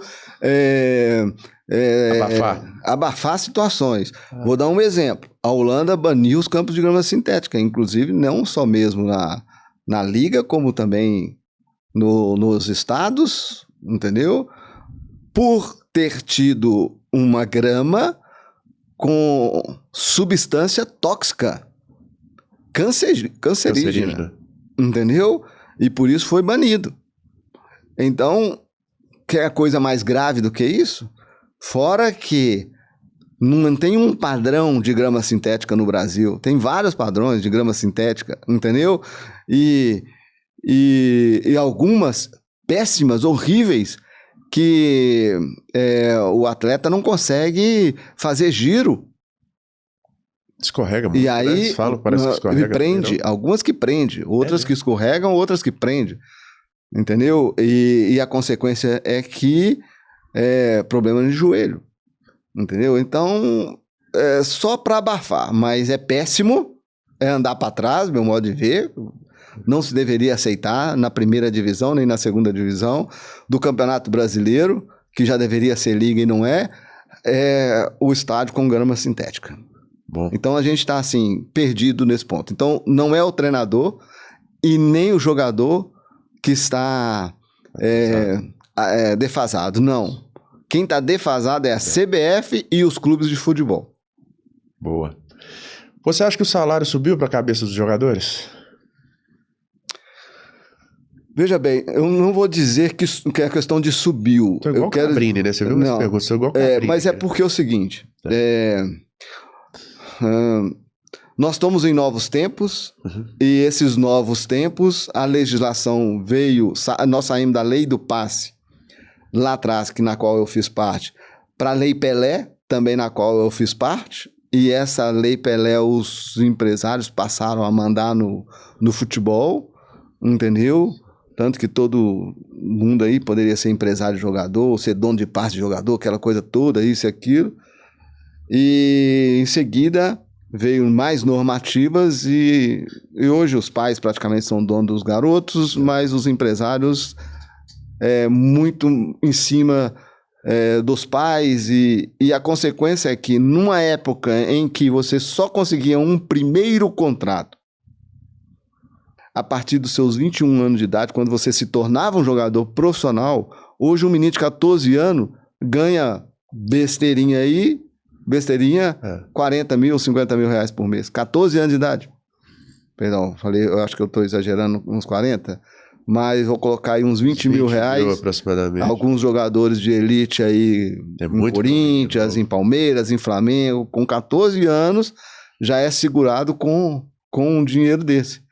abafar situações. Vou dar um exemplo. A Holanda baniu os campos de grama sintética, inclusive não só mesmo na liga, como também nos estados, entendeu? Por ter tido uma grama com substância tóxica, cancerígena, entendeu? E por isso foi banido. Então, quer coisa mais grave do que isso? Fora que não tem um padrão de grama sintética no Brasil. Tem vários padrões de grama sintética, entendeu? E algumas péssimas, horríveis, que o atleta não consegue fazer giro. Escorrega muito. E aí, parece que escorrega. Prende. Algumas que prende, outras que escorregam, outras que prende. Entendeu? E a consequência é que problema de joelho, entendeu? Então, só para abafar, mas é péssimo, andar para trás, meu modo de ver, não se deveria aceitar na primeira divisão, nem na segunda divisão do Campeonato Brasileiro, que já deveria ser liga e não o estádio com grama sintética. Bom. Então, a gente está, assim, perdido nesse ponto. Então, não é o treinador e nem o jogador que está defasado, não. Quem está defasado é a CBF e os clubes de futebol. Boa. Você acha que o salário subiu para a cabeça dos jogadores? Veja bem, eu não vou dizer que é questão de subiu. Tô igual o Cabrini, né? Você viu essa pergunta? Tô igual o Cabrini, mas é porque é o seguinte. Nós estamos em novos tempos, e esses novos tempos, a legislação veio, nós saímos da lei do passe, lá atrás, na qual eu fiz parte, para a Lei Pelé, também na qual eu fiz parte, e essa Lei Pelé os empresários passaram a mandar no futebol, entendeu? Tanto que todo mundo aí poderia ser empresário de jogador, ser dono de passe de jogador, aquela coisa toda, isso e aquilo. E em seguida veio mais normativas e hoje os pais praticamente são donos dos garotos, mas os empresários muito em cima dos pais e a consequência é que numa época em que você só conseguia um primeiro contrato a partir dos seus 21 anos de idade, quando você se tornava um jogador profissional, hoje um menino de 14 anos ganha besteirinha, 40 mil, 50 mil reais por mês. 14 anos de idade. Perdão, falei, eu acho que eu estou exagerando uns 40, mas vou colocar aí uns 20 mil reais. Aproximadamente. Alguns jogadores de elite aí em Corinthians, em Palmeiras, em Flamengo, com 14 anos, já é segurado com um dinheiro desse.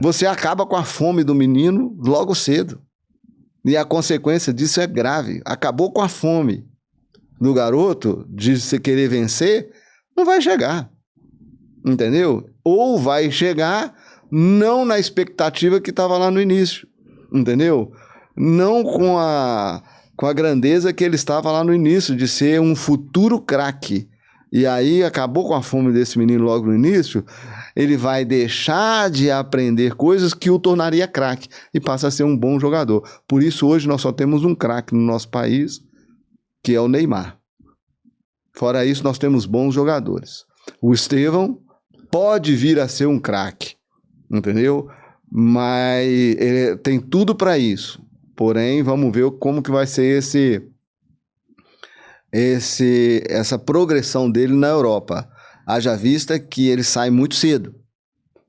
Você acaba com a fome do menino logo cedo. E a consequência disso é grave. Acabou com a fome do garoto de você querer vencer, não vai chegar. Entendeu? Ou vai chegar não na expectativa que estava lá no início. Entendeu? Não com a grandeza que ele estava lá no início, de ser um futuro craque. E aí acabou com a fome desse menino logo no início, ele vai deixar de aprender coisas que o tornaria craque e passa a ser um bom jogador. Por isso hoje nós só temos um craque no nosso país, que é o Neymar. Fora isso, nós temos bons jogadores. O Estevão pode vir a ser um craque, entendeu? Mas ele tem tudo para isso. Porém, vamos ver como que vai ser essa progressão dele na Europa. Haja vista que ele sai muito cedo.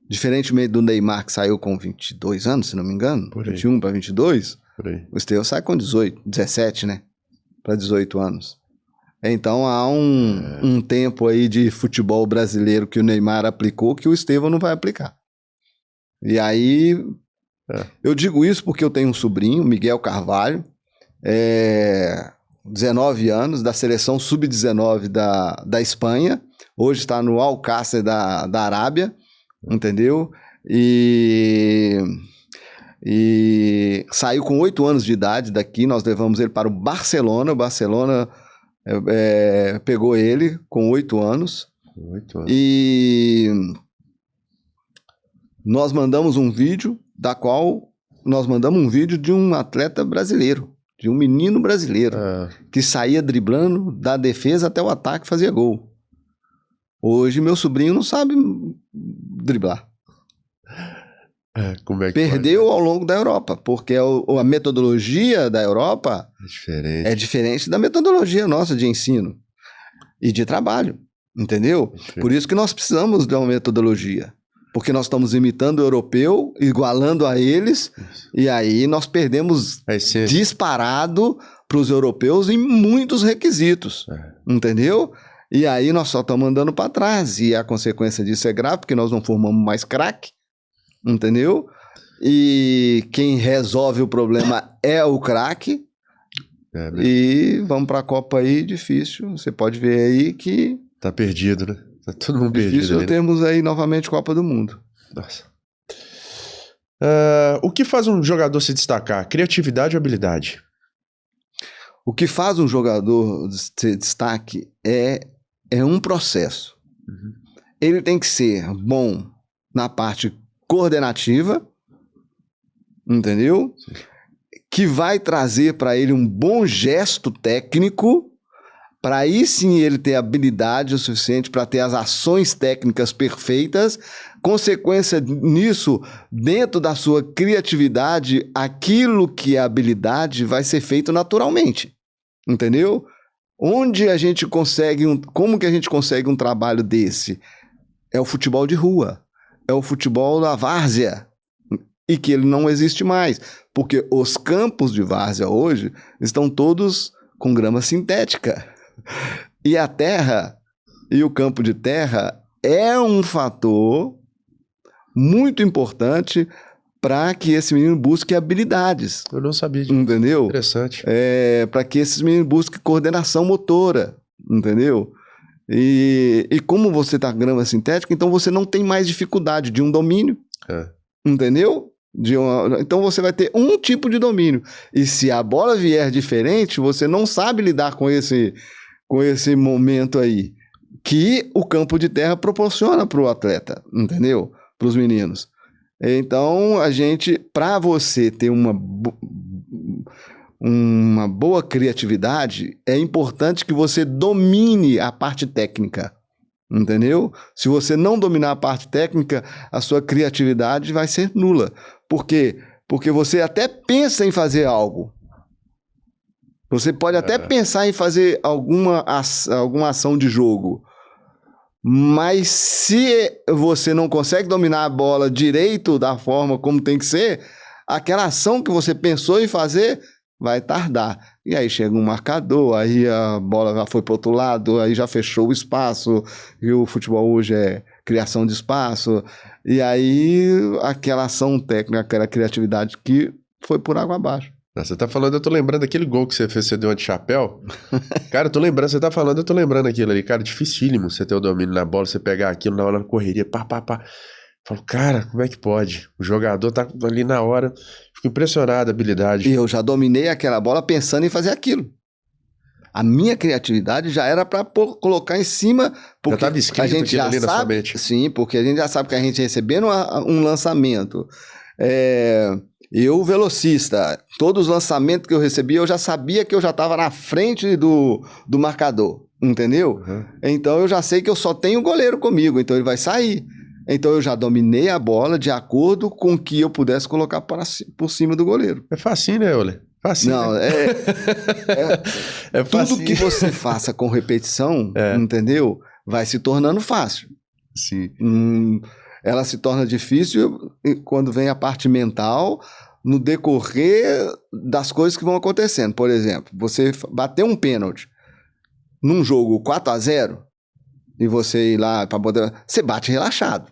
Diferentemente do Neymar, que saiu com 22 anos, se não me engano, 21 para 22, o Estevão sai com 17, né? Para 18 anos. Então há um tempo aí de futebol brasileiro que o Neymar aplicou que o Estevão não vai aplicar. E aí, eu digo isso porque eu tenho um sobrinho, Miguel Carvalho, 19 anos, da seleção sub-19 da Espanha, hoje está no Al-Qasr da Arábia, entendeu? E saiu com 8 anos de idade daqui, nós levamos ele para o Barcelona, pegou ele com 8 anos. 8 anos. E nós mandamos um vídeo, de um atleta brasileiro, de um menino brasileiro, que saía driblando da defesa até o ataque e fazia gol. Hoje meu sobrinho não sabe driblar. Como é que Perdeu ao longo da Europa, porque a metodologia da Europa é diferente da metodologia nossa de ensino e de trabalho, entendeu? Por isso que nós precisamos de uma metodologia, porque nós estamos imitando o europeu, igualando a eles, e aí nós perdemos disparado para os europeus em muitos requisitos, entendeu? E aí nós só estamos andando para trás, e a consequência disso é grave, porque nós não formamos mais craque, entendeu? E quem resolve o problema é o craque. E vamos para a Copa aí, difícil. Você pode ver aí que... Tá perdido, né? Tá todo mundo perdido. Difícil termos aí novamente Copa do Mundo. Nossa. O que faz um jogador se destacar? Criatividade ou habilidade? O que faz um jogador se destaque é um processo. Ele tem que ser bom na parte coordenativa, entendeu? Sim. Que vai trazer para ele um bom gesto técnico, para aí sim ele ter habilidade o suficiente para ter as ações técnicas perfeitas. Consequência nisso, dentro da sua criatividade, aquilo que é habilidade vai ser feito naturalmente, entendeu? Onde a gente consegue como que a gente consegue um trabalho desse? É o futebol de rua. É o futebol da várzea, e que ele não existe mais, porque os campos de várzea hoje estão todos com grama sintética. E a terra, e o campo de terra é um fator muito importante para que esse menino busque habilidades. Eu não sabia disso. Entendeu? Interessante. Para que esses meninos busquem coordenação motora, entendeu? E como você está grama sintética, então você não tem mais dificuldade de um domínio, entendeu? Então você vai ter um tipo de domínio. E se a bola vier diferente, você não sabe lidar com esse momento aí que o campo de terra proporciona para o atleta, entendeu? Para os meninos. Então, para você ter uma boa criatividade, é importante que você domine a parte técnica, entendeu? Se você não dominar a parte técnica, a sua criatividade vai ser nula. Por quê? Porque você até pensa em fazer algo. Você pode até pensar em fazer alguma ação de jogo, mas se você não consegue dominar a bola direito da forma como tem que ser, aquela ação que você pensou em fazer vai tardar. E aí chega um marcador, aí a bola já foi para o outro lado, aí já fechou o espaço, e o futebol hoje é criação de espaço, e aí aquela ação técnica, aquela criatividade que foi por água abaixo. Você tá falando, eu tô lembrando daquele gol que você fez, você deu de chapéu. Cara, eu tô lembrando, você tá falando, eu tô lembrando aquilo ali. Cara, dificílimo você ter o domínio na bola, você pegar aquilo na hora da correria, pá. Falo, cara, como é que pode? O jogador tá ali na hora. Fico impressionado, a habilidade. E eu já dominei aquela bola pensando em fazer aquilo. A minha criatividade já era para colocar em cima, porque já tava escrito a gente já ali sabe, na sua mente. Sim, porque a gente já sabe que a gente recebendo um lançamento, eu, velocista, todos os lançamentos que eu recebia, eu já sabia que eu já estava na frente do marcador, entendeu? Uhum. Então eu já sei que eu só tenho o goleiro comigo, então ele vai sair. Então eu já dominei a bola de acordo com o que eu pudesse colocar por cima do goleiro. É facinho, né, Euler? Facinho. Não, né? É tudo que você faça com repetição, entendeu? Vai se tornando fácil. Sim. Ela se torna difícil quando vem a parte mental, no decorrer das coisas que vão acontecendo. Por exemplo, você bater um pênalti num jogo 4-0 e você ir lá para poder... Você bate relaxado.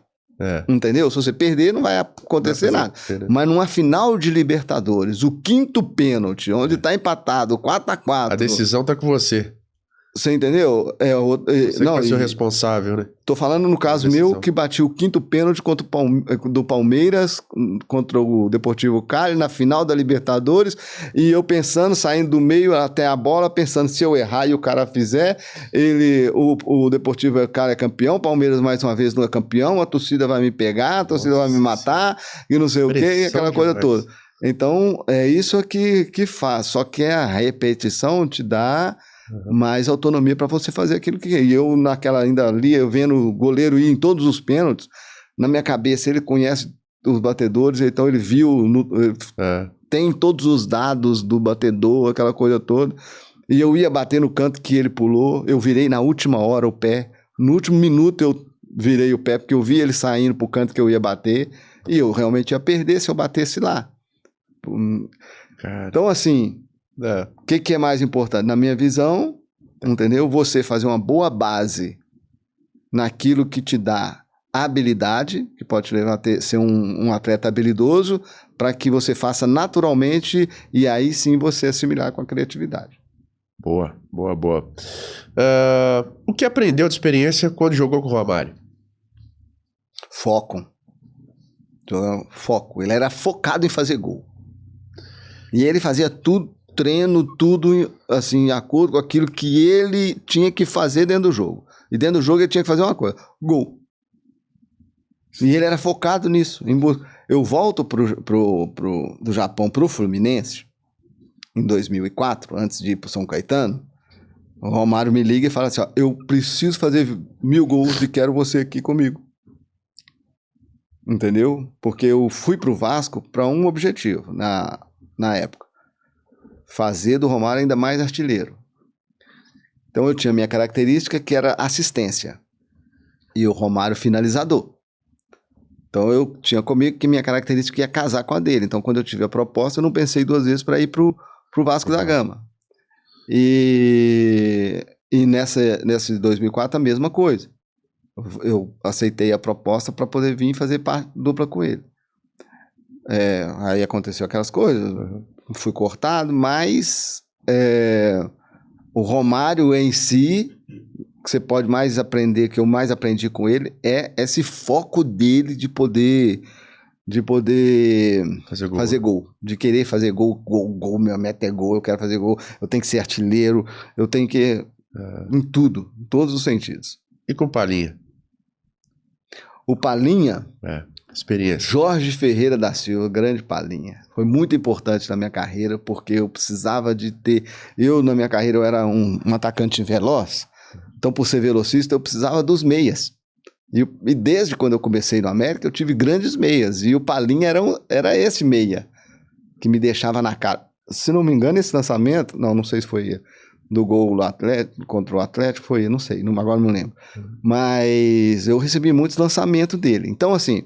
Entendeu? Se você perder, não vai acontecer nada. Mas numa final de Libertadores, o 5º pênalti, onde está empatado 4-4... A decisão tá com você. Você entendeu? Você não, que vai ser o responsável, né? Tô falando no caso meu, que bati o 5º pênalti do Palmeiras contra o Deportivo Cali na final da Libertadores, e eu pensando, saindo do meio até a bola, pensando, se eu errar e o cara fizer, o Deportivo Cali é campeão, o Palmeiras mais uma vez não é campeão, a torcida vai me pegar, a torcida vai me matar, e não sei o quê, aquela coisa toda. Então, é isso que faz, só que a repetição te dá... mais autonomia para você fazer aquilo que... E eu, naquela ainda ali, eu vendo o goleiro ir em todos os pênaltis, na minha cabeça, ele conhece os batedores, então ele viu... Tem todos os dados do batedor, aquela coisa toda. E eu ia bater no canto que ele pulou, eu virei na última hora o pé. No último minuto eu virei o pé, porque eu vi ele saindo pro canto que eu ia bater, e eu realmente ia perder se eu batesse lá. Cara. Então, assim... O que é mais importante? Na minha visão, entendeu? Você fazer uma boa base naquilo que te dá habilidade, que pode te levar a ser um atleta habilidoso, para que você faça naturalmente e aí sim você assimilar com a criatividade. Boa. O que aprendeu de experiência quando jogou com o Romário? Foco. Ele era focado em fazer gol. E ele fazia tudo, treino, tudo assim, de acordo com aquilo que ele tinha que fazer dentro do jogo. E dentro do jogo ele tinha que fazer uma coisa: gol. E ele era focado nisso. Eu volto do Japão pro Fluminense em 2004, antes de ir pro São Caetano. O Romário me liga e fala assim: ó, eu preciso fazer 1000 gols e quero você aqui comigo. Entendeu? Porque eu fui pro Vasco para um objetivo na época: fazer do Romário ainda mais artilheiro. Então eu tinha minha característica, que era assistência, e o Romário finalizador. Então eu tinha comigo que minha característica ia casar com a dele. Então quando eu tive a proposta, eu não pensei 2 vezes para ir pro Vasco da Gama. E nessa 2004 a mesma coisa. eu aceitei a proposta para poder vir fazer dupla com ele. Aí aconteceu aquelas coisas, fui cortado, mas o Romário em si, que você pode mais aprender, que eu mais aprendi com ele, é esse foco dele de poder fazer gol, de querer fazer gol, minha meta é gol, eu quero fazer gol, eu tenho que ser artilheiro, eu tenho que... em tudo, em todos os sentidos. E com o Palinha? O Palinha... experiência. Jorge Ferreira da Silva, grande Palinha. Foi muito importante na minha carreira, porque eu precisava de ter... Eu, na minha carreira, eu era um atacante veloz, então, por ser velocista, eu precisava dos meias. E desde quando eu comecei no América, eu tive grandes meias. E o Palinha era esse meia, que me deixava na cara. Se não me engano, esse lançamento... Não sei se foi do gol do Atlético, contra o Atlético, foi, não sei, agora não lembro. Mas eu recebi muitos lançamentos dele. Então, assim,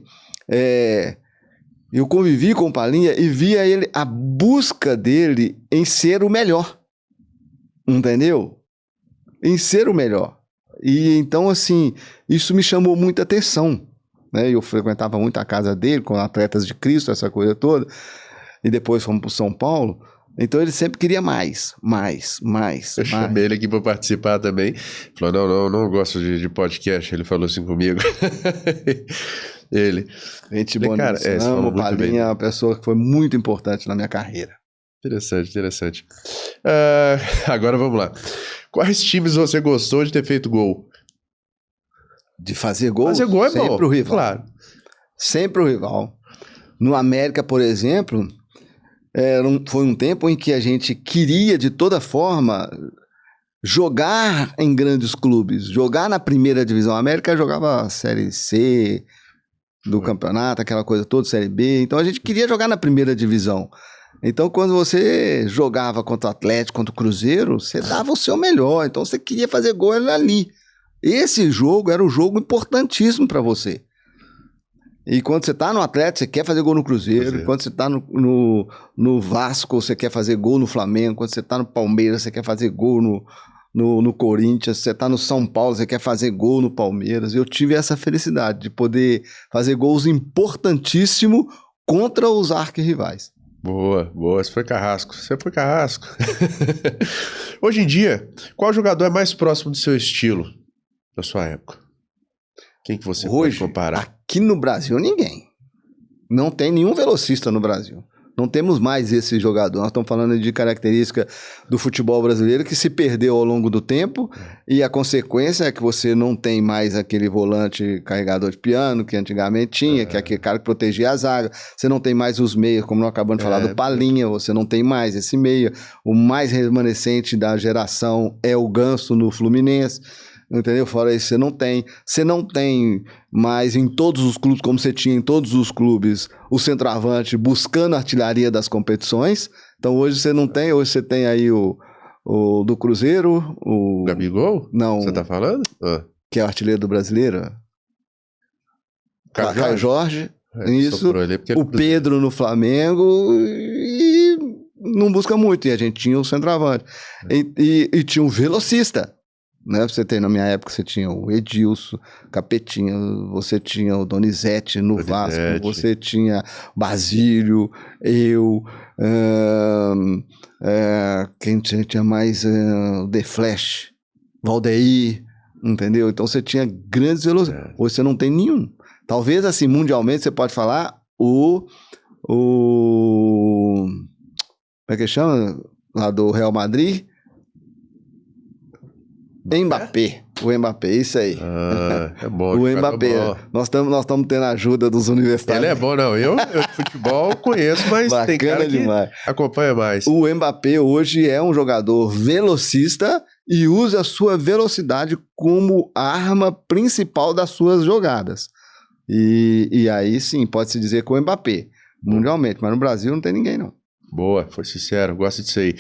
eu convivi com o Palinha e via ele, a busca dele em ser o melhor. Entendeu? Em ser o melhor. E então, assim, isso me chamou muita atenção, né? Eu frequentava muito a casa dele, com Atletas de Cristo, essa coisa toda, e depois fomos para São Paulo. Então ele sempre queria mais. Eu chamei ele aqui para participar também. Falou, não gosto de podcast. Ele falou assim comigo. Gente boa, cara, o Palinha é uma pessoa que foi muito importante na minha carreira. Interessante. Agora vamos lá. Quais times você gostou de ter feito gol? De fazer gol? Fazer gol é sempre bom, o rival. Claro. Sempre o rival. No América, por exemplo, foi um tempo em que a gente queria, de toda forma, jogar em grandes clubes, jogar na primeira divisão. A América jogava a Série C do campeonato, aquela coisa toda, Série B. Então a gente queria jogar na primeira divisão. Então, quando você jogava contra o Atlético, contra o Cruzeiro, você dava o seu melhor. Então, você queria fazer gol ali. Esse jogo era um jogo importantíssimo para você. E quando você tá no Atlético, você quer fazer gol no Cruzeiro. Quando você tá no Vasco, você quer fazer gol no Flamengo. Quando você tá no Palmeiras, você quer fazer gol no Corinthians. Você tá no São Paulo, você quer fazer gol no Palmeiras. Eu tive essa felicidade de poder fazer gols importantíssimos contra os arquirrivais. Boa. Você foi carrasco. Hoje em dia, qual jogador é mais próximo do seu estilo, da sua época? Quem que você pode comparar? Aqui no Brasil, ninguém. Não tem nenhum velocista no Brasil. Não temos mais esse jogador. Nós estamos falando de característica do futebol brasileiro que se perdeu ao longo do tempo e a consequência é que você não tem mais aquele volante carregador de piano que antigamente tinha, que é aquele cara que protegia a zaga. Você não tem mais os meias, como nós acabamos de falar do Palinha, você não tem mais esse meia. O mais remanescente da geração é o Ganso no Fluminense. Entendeu? Fora isso, você não tem mais em todos os clubes, como você tinha em todos os clubes, o centroavante buscando a artilharia das competições. Então hoje você não tem, hoje você tem aí o do Cruzeiro, o... Gabigol? Não. Você tá falando? Que é o artilheiro do Brasileiro? Caio Jorge. Isso. O Pedro no Flamengo e não busca muito. E a gente tinha o centroavante. E tinha um velocista. Né? Você tem, na minha época, você tinha o Edilson, Capetinha, você tinha o Donizete no Vasco, você tinha Basílio, eu, quem tinha mais? O The Flash, Valdeir, entendeu? Então você tinha grandes velocidades. Hoje você não tem nenhum. Talvez, assim, mundialmente, você pode falar como é que chama? Lá do Real Madrid, Mbappé. O Mbappé, isso aí. É bom. O Mbappé. Nós estamos tendo a ajuda dos universitários. Ele é bom, não. Eu de futebol conheço, mas tem cara que acompanha mais. O Mbappé hoje é um jogador velocista e usa a sua velocidade como arma principal das suas jogadas. E aí sim, pode-se dizer que o Mbappé, mundialmente, mas no Brasil não tem ninguém, não. Boa, foi sincero, gosto disso aí.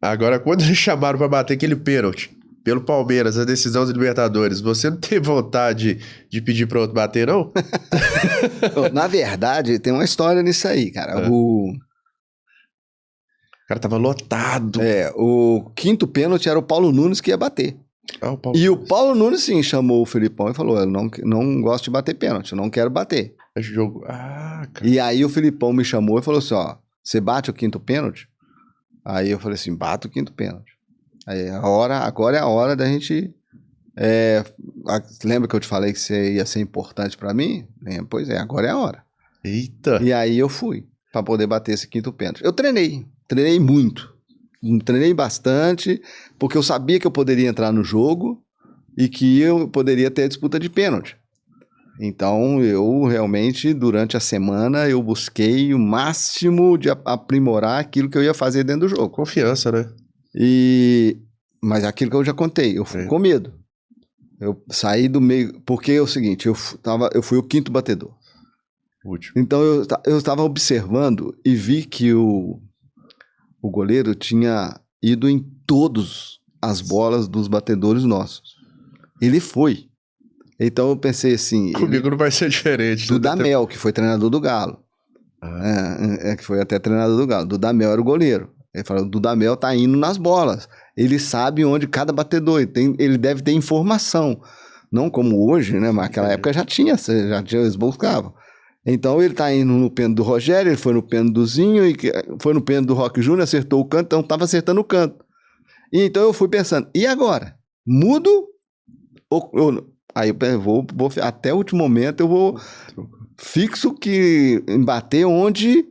Agora, quando eles chamaram para bater aquele pênalti pelo Palmeiras, a decisão dos Libertadores, você não teve vontade de pedir para outro bater, não? Na verdade, tem uma história nisso aí, cara. O cara tava lotado. O quinto pênalti era o Paulo Nunes que ia bater. Ah, o Paulo E o Nunes. Paulo Nunes, sim, chamou o Filipão e falou, eu não gosto de bater pênalti, eu não quero bater. Esse jogo. Ah, cara. E aí o Filipão me chamou e falou assim, ó, você bate o quinto pênalti? Aí eu falei assim, bato o quinto pênalti. Aí agora é a hora da gente... lembra que eu te falei que você ia ser importante pra mim? Pois é, agora é a hora. Eita. E aí eu fui pra poder bater esse quinto pênalti. Eu treinei muito. Treinei bastante, porque eu sabia que eu poderia entrar no jogo e que eu poderia ter a disputa de pênalti. Então, eu realmente, durante a semana, eu busquei o máximo de aprimorar aquilo que eu ia fazer dentro do jogo. Confiança, né? Mas aquilo que eu já contei, eu fui com medo. Eu saí do meio... Porque é o seguinte, eu fui o quinto batedor. Último. Então, eu estava observando e vi que o goleiro tinha ido em todas as bolas dos batedores nossos. Ele foi. Então eu pensei assim... Comigo não vai ser diferente. Dudamel, que foi treinador do Galo. Que foi até treinador do Galo. Dudamel era o goleiro. Ele falou, Dudamel tá indo nas bolas. Ele sabe onde cada batedor... Ele deve ter informação. Não como hoje, né? Mas naquela época já tinha, eles buscavam. Então ele tá indo no pênalti do Rogério, ele foi no pênalti do Zinho, e foi no pênalti do Roque Júnior, acertou o canto, então tava acertando o canto. E então eu fui pensando, e agora? Mudo? Aí eu vou até o último momento eu vou fixo que bater onde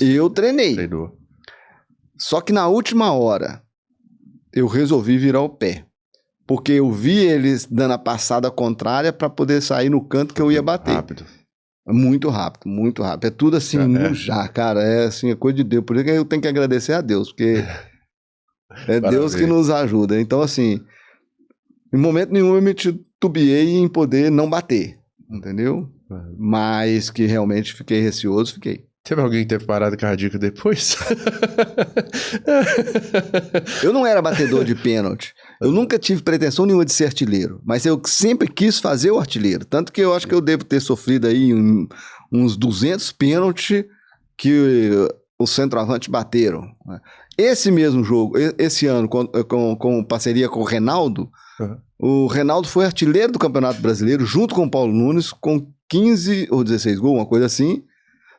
eu treinei. Treinou. Só que na última hora eu resolvi virar o pé. Porque eu vi eles dando a passada contrária para poder sair no canto que eu ia bater. Rápido. Muito rápido, muito rápido. É tudo assim, no já, cara. É assim, é coisa de Deus. Por isso que eu tenho que agradecer a Deus, porque é Deus que nos ajuda. Então, assim, em momento nenhum eu me titubeei em poder não bater, entendeu? Mas que realmente fiquei receoso, fiquei. Teve alguém que teve parada cardíaca depois? Eu não era batedor de pênalti. Eu nunca tive pretensão nenhuma de ser artilheiro. Mas eu sempre quis fazer o artilheiro. Tanto que eu acho que eu devo ter sofrido aí uns 200 pênaltis que os centroavantes bateram. Esse mesmo jogo, esse ano, com parceria com o Reinaldo, o Reinaldo foi artilheiro do Campeonato Brasileiro, junto com o Paulo Nunes, com 15 ou 16 gols, uma coisa assim,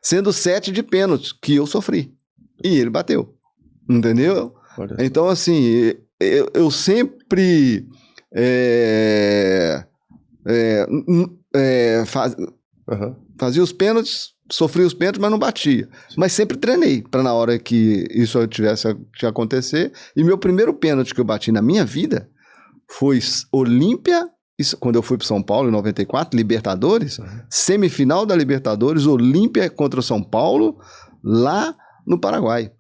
sendo 7 de pênaltis, que eu sofri. E ele bateu. Entendeu? Então, assim, eu sempre fazia os pênaltis, sofria os pênaltis, mas não batia. Mas sempre treinei para na hora que isso tivesse que acontecer. E meu primeiro pênalti que eu bati na minha vida foi Olímpia, quando eu fui para São Paulo em 94, Libertadores, semifinal da Libertadores, Olímpia contra o São Paulo, lá no Paraguai.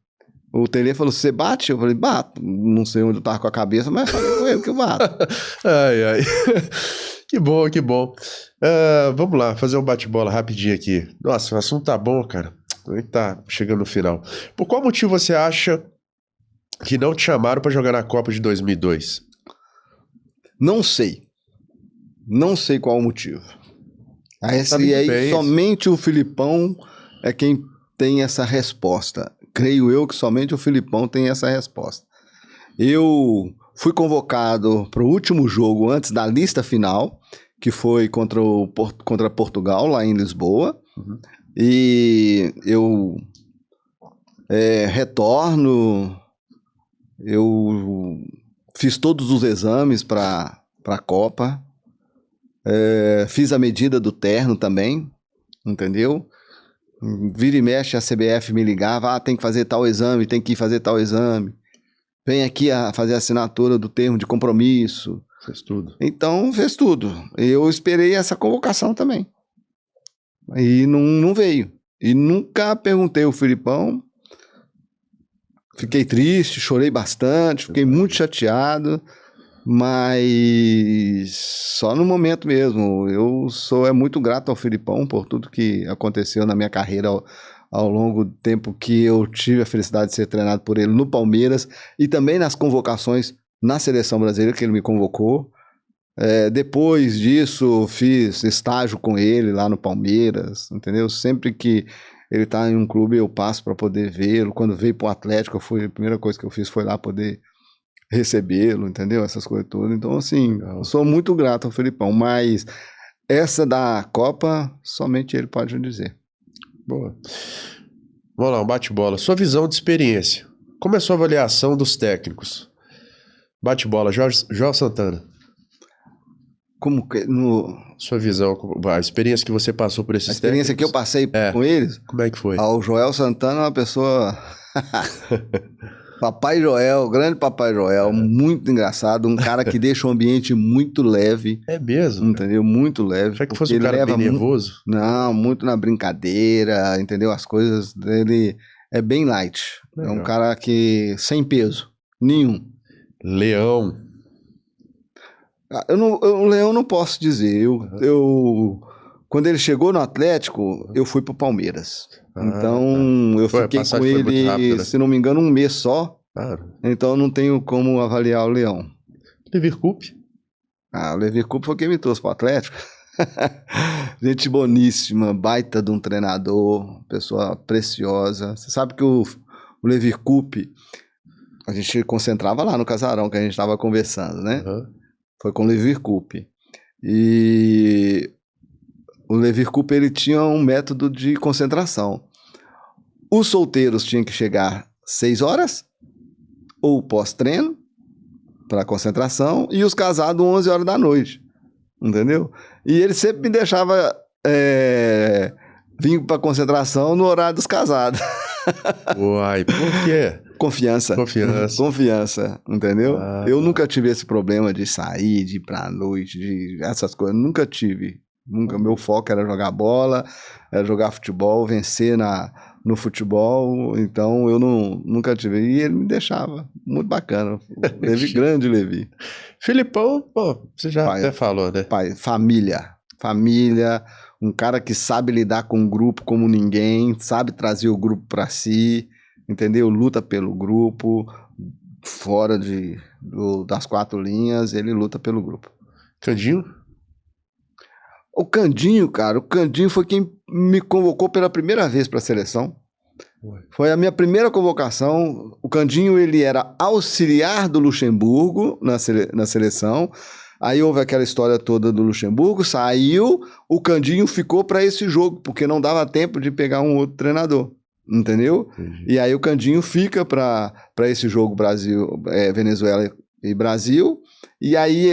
O Tele falou, você bate? Eu falei, bato. Não sei onde eu tava com a cabeça, mas falei com ele que eu bato. Ai. Que bom, que bom. Vamos lá, fazer um bate-bola rapidinho aqui. Nossa, o assunto tá bom, cara. A gente tá chegando no final. Por qual motivo você acha que não te chamaram pra jogar na Copa de 2002? Não sei. Não sei qual o motivo. Somente o Filipão é quem tem essa resposta. Creio eu que somente o Filipão tem essa resposta. Eu fui convocado para o último jogo antes da lista final, que foi contra Portugal, lá em Lisboa. E eu retorno, eu fiz todos os exames para a Copa, fiz a medida do terno também, entendeu? Vira e mexe, a CBF me ligava, tem que fazer tal exame, tem que ir fazer tal exame. Vem aqui a fazer a assinatura do termo de compromisso. Fez tudo. Então, fez tudo. Eu esperei essa convocação também. E não veio. E nunca perguntei ao Filipão. Fiquei triste, chorei bastante, fiquei muito chateado. Mas só no momento mesmo. Eu sou muito grato ao Filipão por tudo que aconteceu na minha carreira ao longo do tempo que eu tive a felicidade de ser treinado por ele no Palmeiras e também nas convocações na Seleção Brasileira que ele me convocou. Depois disso, fiz estágio com ele lá no Palmeiras, entendeu? Sempre que ele está em um clube, eu passo para poder vê-lo. Quando veio para o Atlético, a primeira coisa que eu fiz foi lá poder recebê-lo, entendeu? Essas coisas todas. Então, assim, eu sou muito grato ao Felipão, mas essa da Copa, somente ele pode dizer. Boa. Vamos lá, um bate-bola. Sua visão de experiência. Como é a sua avaliação dos técnicos? Bate-bola, João Santana. Como que Sua visão, a experiência que você passou por esses a experiência técnicos. que eu passei com eles? Como é que foi? O Joel Santana é uma pessoa... Papai Joel, grande Papai Joel, muito engraçado, um cara que deixa o ambiente muito leve. É mesmo? Entendeu? Muito leve. Achei que fosse um cara bem nervoso. Não, muito na brincadeira, entendeu? As coisas dele é bem light. Legal. É um cara que sem peso nenhum. Leão. O Leão não posso dizer. Quando ele chegou no Atlético, eu fui pro Palmeiras. Então, eu fiquei com ele, rápido, né? Se não me engano, um mês só. Claro. Então, não tenho como avaliar o Leão. Leverkusen? O Leverkusen foi quem me trouxe pro Atlético. Gente boníssima, baita de um treinador, pessoa preciosa. Você sabe que o Leverkusen, a gente concentrava lá no casarão que a gente estava conversando, né? Uhum. Foi com o Leverkusen. E o Leverkusen, ele tinha um método de concentração. Os solteiros tinham que chegar 6 horas, ou pós-treino, para concentração, e os casados 11 horas da noite. Entendeu? E ele sempre me deixava vir para concentração no horário dos casados. Uai, por quê? Confiança, entendeu? Eu nunca tive esse problema de sair, de ir pra noite, de essas coisas, nunca tive. Nunca. Meu foco era jogar bola, era jogar futebol, vencer no futebol, então eu nunca tive. E ele me deixava, muito bacana. Grande Levi. Filipão, pô, você já até falou, né? Pai, família, um cara que sabe lidar com o grupo como ninguém, sabe trazer o grupo pra si, entendeu? Luta pelo grupo, fora das 4 linhas, ele luta pelo grupo. Candinho? O Candinho, cara, foi quem me convocou pela primeira vez para a seleção. Foi a minha primeira convocação. O Candinho, ele era auxiliar do Luxemburgo na seleção. Aí houve aquela história toda do Luxemburgo, saiu, o Candinho ficou para esse jogo, porque não dava tempo de pegar um outro treinador, entendeu? Entendi. E aí o Candinho fica para esse jogo Venezuela e Brasil, e aí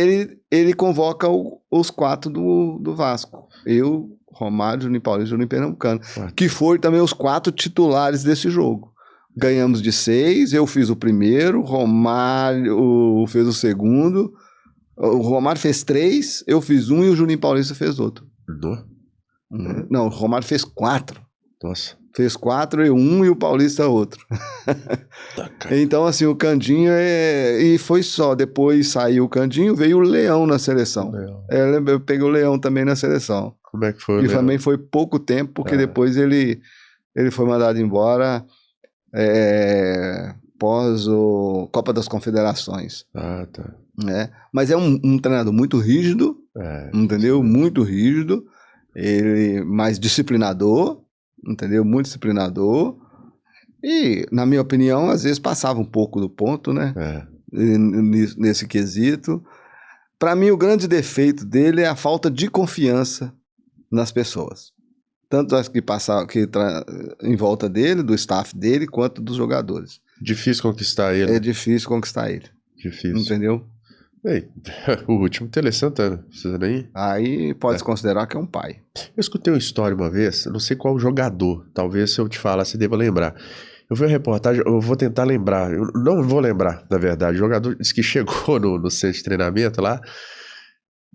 ele convoca os 4 do Vasco. Eu, Romário, Juninho Paulista e Juninho Pernambucano, que foram também os 4 titulares desse jogo. Ganhamos de 6, eu fiz o primeiro, Romário fez o segundo, o Romário fez 3, eu fiz 1 e o Juninho Paulista fez outro. Não, o Romário fez 4. Nossa. Fez 4 e 1 e o Paulista outro. Então, assim, o Candinho e foi só. Depois saiu o Candinho, veio o Leão na seleção. Eu peguei o Leão também na seleção. Como é que foi o Leão? E também foi pouco tempo, porque depois ele foi mandado embora pós o Copa das Confederações. Tá. Mas é um treinador muito rígido, entendeu? Sim. Muito rígido, mais disciplinador, entendeu? Muito disciplinador. E, na minha opinião, às vezes passava um pouco do ponto, né? Nesse quesito. Para mim, o grande defeito dele é a falta de confiança nas pessoas. Tanto as que passavam em volta dele, do staff dele, quanto dos jogadores. Difícil conquistar ele. É difícil conquistar ele. Difícil. Entendeu? Ei, o último Tele Santana, precisa nem... Aí pode-se considerar que é um pai. Eu escutei uma história uma vez, não sei qual jogador, talvez se eu te falar, você deva lembrar. Eu vi uma reportagem, eu vou tentar lembrar, eu não vou lembrar, na verdade. O jogador disse que chegou no centro de treinamento lá,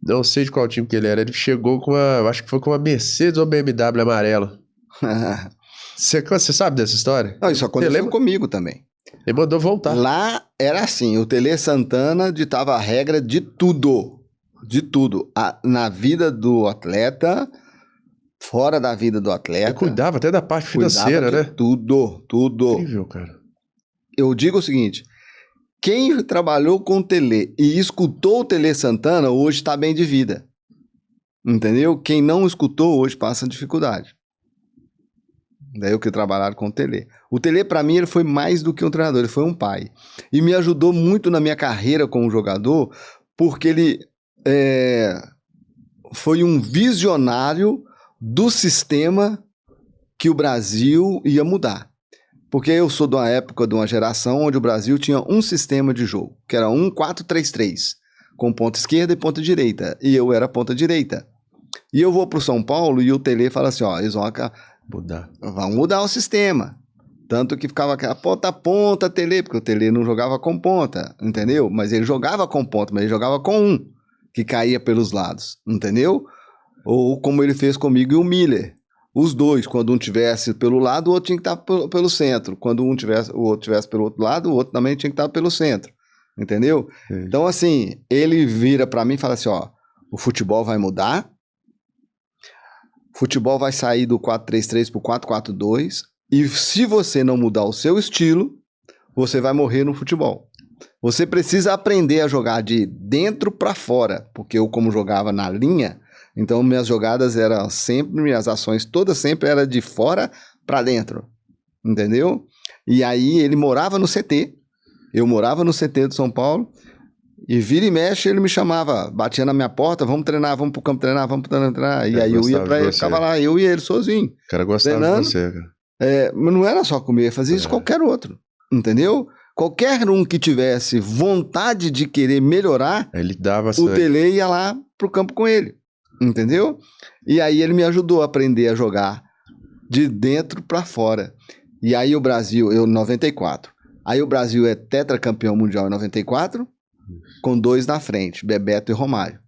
não sei de qual time que ele era, ele chegou com acho que foi com uma Mercedes ou BMW amarela. Você sabe dessa história? Não, isso aconteceu comigo também. Ele mandou voltar. Lá era assim, o Tele Santana ditava a regra de tudo. De tudo. Na vida do atleta, fora da vida do atleta. Ele cuidava até da parte financeira, né? Tudo. Incrível, cara. Eu digo o seguinte, quem trabalhou com o Tele e escutou o Tele Santana, hoje está bem de vida. Entendeu? Quem não escutou, hoje passa dificuldade. Daí eu que trabalhava com o Tele. O Tele, para mim, ele foi mais do que um treinador, ele foi um pai. E me ajudou muito na minha carreira como jogador, porque ele foi um visionário do sistema que o Brasil ia mudar. Porque eu sou de uma época, de uma geração onde o Brasil tinha um sistema de jogo, que era 1-4-3-3, com ponta esquerda e ponta direita. E eu era ponta direita. E eu vou pro São Paulo e o Tele fala assim, ó, eles vão mudar o sistema. Tanto que ficava aquela ponta a ponta, Tele, porque o Tele não jogava com ponta, entendeu? Mas ele jogava com ponta, mas ele jogava com um, que caía pelos lados, entendeu? Ou como ele fez comigo e o Miller. Os dois, quando um tivesse pelo lado, o outro tinha que estar pelo centro. Quando o outro tivesse pelo outro lado, o outro também tinha que estar pelo centro. Entendeu? Sim. Então, assim, ele vira pra mim e fala assim, ó, o futebol vai mudar, o futebol vai sair do 4-3-3 pro 4-4-2, e se você não mudar o seu estilo, você vai morrer no futebol. Você precisa aprender a jogar de dentro pra fora, porque eu, como jogava na linha, então minhas jogadas eram sempre, minhas ações todas sempre eram de fora pra dentro, entendeu? E aí ele morava no CT, eu morava no CT de São Paulo, e vira e mexe ele me chamava, batia na minha porta, vamos treinar, vamos pro campo treinar, vamos pro campo treinar. E aí eu ia pra ele, ficava lá, eu e ele sozinho. O cara gostava treinando. De você, cara. Mas não era só comigo, fazia isso qualquer outro, entendeu? Qualquer um que tivesse vontade de querer melhorar, ele dava o Tele ia lá pro campo com ele, entendeu? E aí ele me ajudou a aprender a jogar de dentro pra fora. E aí o Brasil, eu em 94, aí o Brasil é tetracampeão mundial em 94, com 2 na frente, Bebeto e Romário.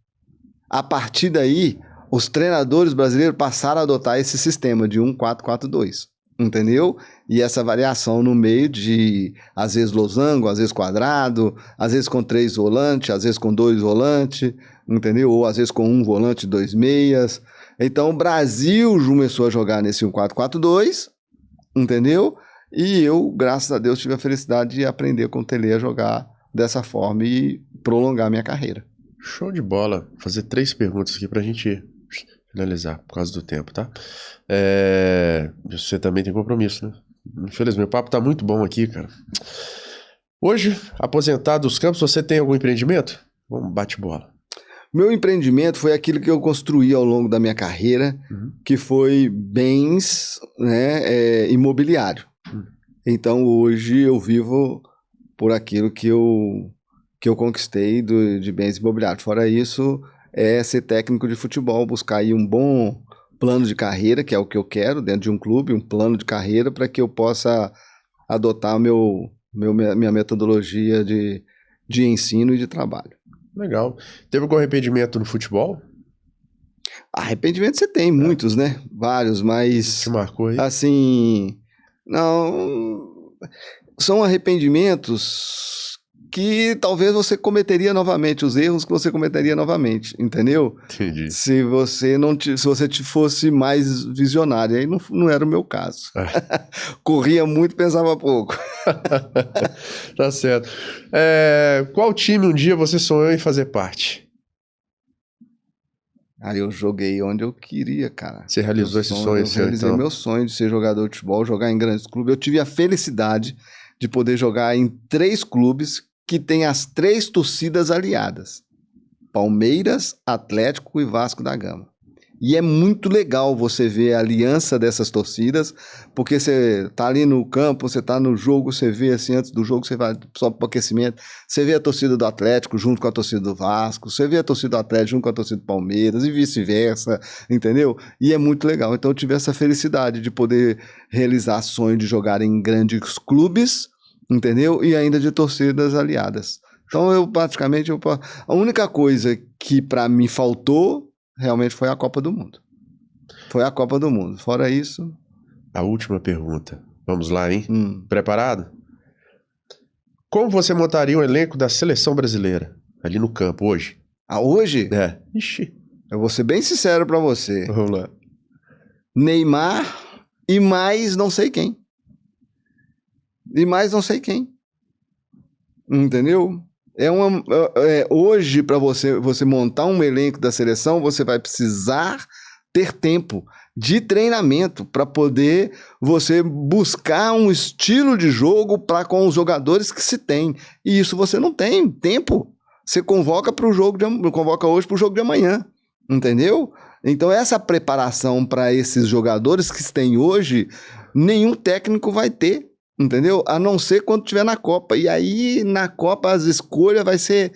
A partir daí, os treinadores brasileiros passaram a adotar esse sistema de 1-4-4-2, entendeu? E essa variação no meio de, às vezes, losango, às vezes quadrado, às vezes com 3 volantes, às vezes com 2 volantes, entendeu? Ou às vezes com 1 volante e 2 meias. Então, o Brasil começou a jogar nesse 1-4-4-2, entendeu? E eu, graças a Deus, tive a felicidade de aprender com o Tele a jogar dessa forma e prolongar minha carreira. Show de bola. Vou fazer 3 perguntas aqui pra gente finalizar, por causa do tempo, tá? Você também tem compromisso, né? Infelizmente, o papo tá muito bom aqui, cara. Hoje, aposentado dos campos, você tem algum empreendimento? Vamos, bate bola. Meu empreendimento foi aquilo que eu construí ao longo da minha carreira, que foi bens, né, imobiliário. Então, hoje eu vivo por aquilo que eu conquistei de bens imobiliários. Fora isso, é ser técnico de futebol, buscar aí um bom plano de carreira, que é o que eu quero dentro de um clube, um plano de carreira para que eu possa adotar minha metodologia de ensino e de trabalho. Legal. Teve algum arrependimento no futebol? Arrependimento você tem, muitos, né? Vários, mas... Te marcou aí? Assim, não... São arrependimentos que talvez você cometeria novamente, os erros que você cometeria novamente, entendeu? Entendi. Se você fosse mais visionário, aí não era o meu caso. Corria muito, pensava pouco. Tá certo. Qual time um dia você sonhou em fazer parte? Aí eu joguei onde eu queria, cara. Você realizou esse sonho? Eu realizei meu sonho de ser jogador de futebol, jogar em grandes clubes. Eu tive a felicidade de poder jogar em 3 clubes que têm as 3 torcidas aliadas: Palmeiras, Atlético e Vasco da Gama. E é muito legal você ver a aliança dessas torcidas, porque você tá ali no campo, você tá no jogo, você vê assim, antes do jogo, você vai só pro aquecimento, você vê a torcida do Atlético junto com a torcida do Vasco, você vê a torcida do Atlético junto com a torcida do Palmeiras e vice-versa, entendeu? E é muito legal. Então eu tive essa felicidade de poder realizar sonho de jogar em grandes clubes, entendeu? E ainda de torcidas aliadas. Então a única coisa que para mim faltou realmente foi a Copa do Mundo. Foi a Copa do Mundo. Fora isso... A última pergunta. Vamos lá, hein? Preparado? Como você montaria o elenco da seleção brasileira ali no campo hoje? Hoje? Ixi. Eu vou ser bem sincero pra você. Vamos lá. Neymar e mais não sei quem. Entendeu? Hoje, para você montar um elenco da seleção, você vai precisar ter tempo de treinamento para poder você buscar um estilo de jogo para com os jogadores que se tem. E isso você não tem tempo. Você convoca convoca hoje para o jogo de amanhã, entendeu? Então essa preparação para esses jogadores que se tem hoje, nenhum técnico vai ter, entendeu? A não ser quando estiver na Copa. E aí na Copa as escolhas vai ser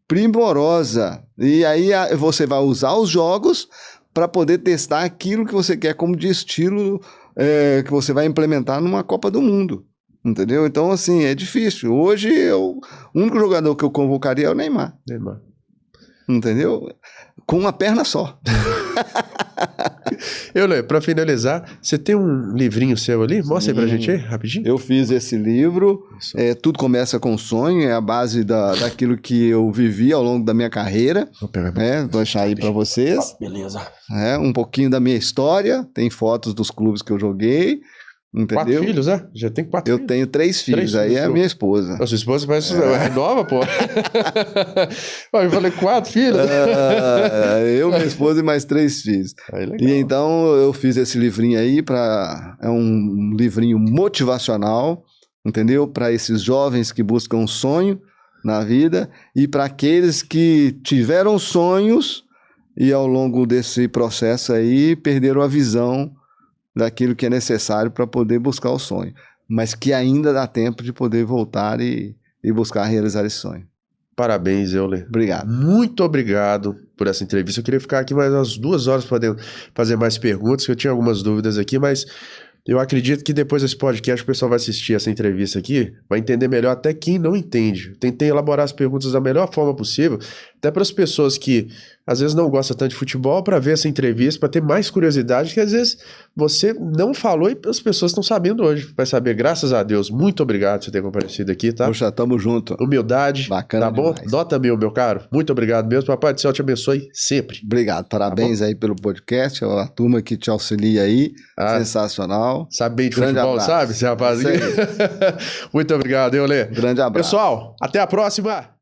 primorosa. E aí você vai usar os jogos para poder testar aquilo que você quer como de estilo que você vai implementar numa Copa do Mundo. Entendeu? Então, assim, é difícil. Hoje, o único jogador que eu convocaria é o Neymar. Entendeu? Com uma perna só. Euler, pra finalizar, você tem um livrinho seu ali? Mostra aí pra gente aí, rapidinho. Eu fiz esse livro, Tudo Começa com Sonho, é a base daquilo que eu vivi ao longo da minha carreira. Vou deixar aí pra vocês. Beleza. Um pouquinho da minha história, tem fotos dos clubes que eu joguei. Entendeu? 4 filhos, né? Já tem 4 filhos. Eu tenho 3 filhos, aí é a minha esposa. A sua esposa parece é nova, pô. Eu falei 4 filhos. Eu, minha esposa e mais 3 filhos. E então eu fiz esse livrinho aí, é um livrinho motivacional, entendeu? Para esses jovens que buscam um sonho na vida e para aqueles que tiveram sonhos e ao longo desse processo aí perderam a visão daquilo que é necessário para poder buscar o sonho, mas que ainda dá tempo de poder voltar e buscar realizar esse sonho. Parabéns, Euler. Obrigado. Muito obrigado por essa entrevista. Eu queria ficar aqui mais umas 2 horas para poder fazer mais perguntas, que eu tinha algumas dúvidas aqui, mas eu acredito que depois desse podcast o pessoal vai assistir essa entrevista aqui, vai entender melhor até quem não entende. Tentei elaborar as perguntas da melhor forma possível, até para as pessoas que às vezes não gostam tanto de futebol, para ver essa entrevista, para ter mais curiosidade, que às vezes você não falou e as pessoas estão sabendo hoje. Vai saber, graças a Deus. Muito obrigado por você ter comparecido aqui, tá? Poxa, tamo junto. Humildade. Bacana, tá bom? demais. Nota mil, meu caro. Muito obrigado mesmo. Papai do céu te abençoe sempre. Obrigado. Parabéns aí pelo podcast, a turma que te auxilia aí. Sensacional. Sabe bem de Grande futebol, abraço. sabe? Esse rapaz aqui. Muito obrigado, Euler. Grande abraço. Pessoal, até a próxima.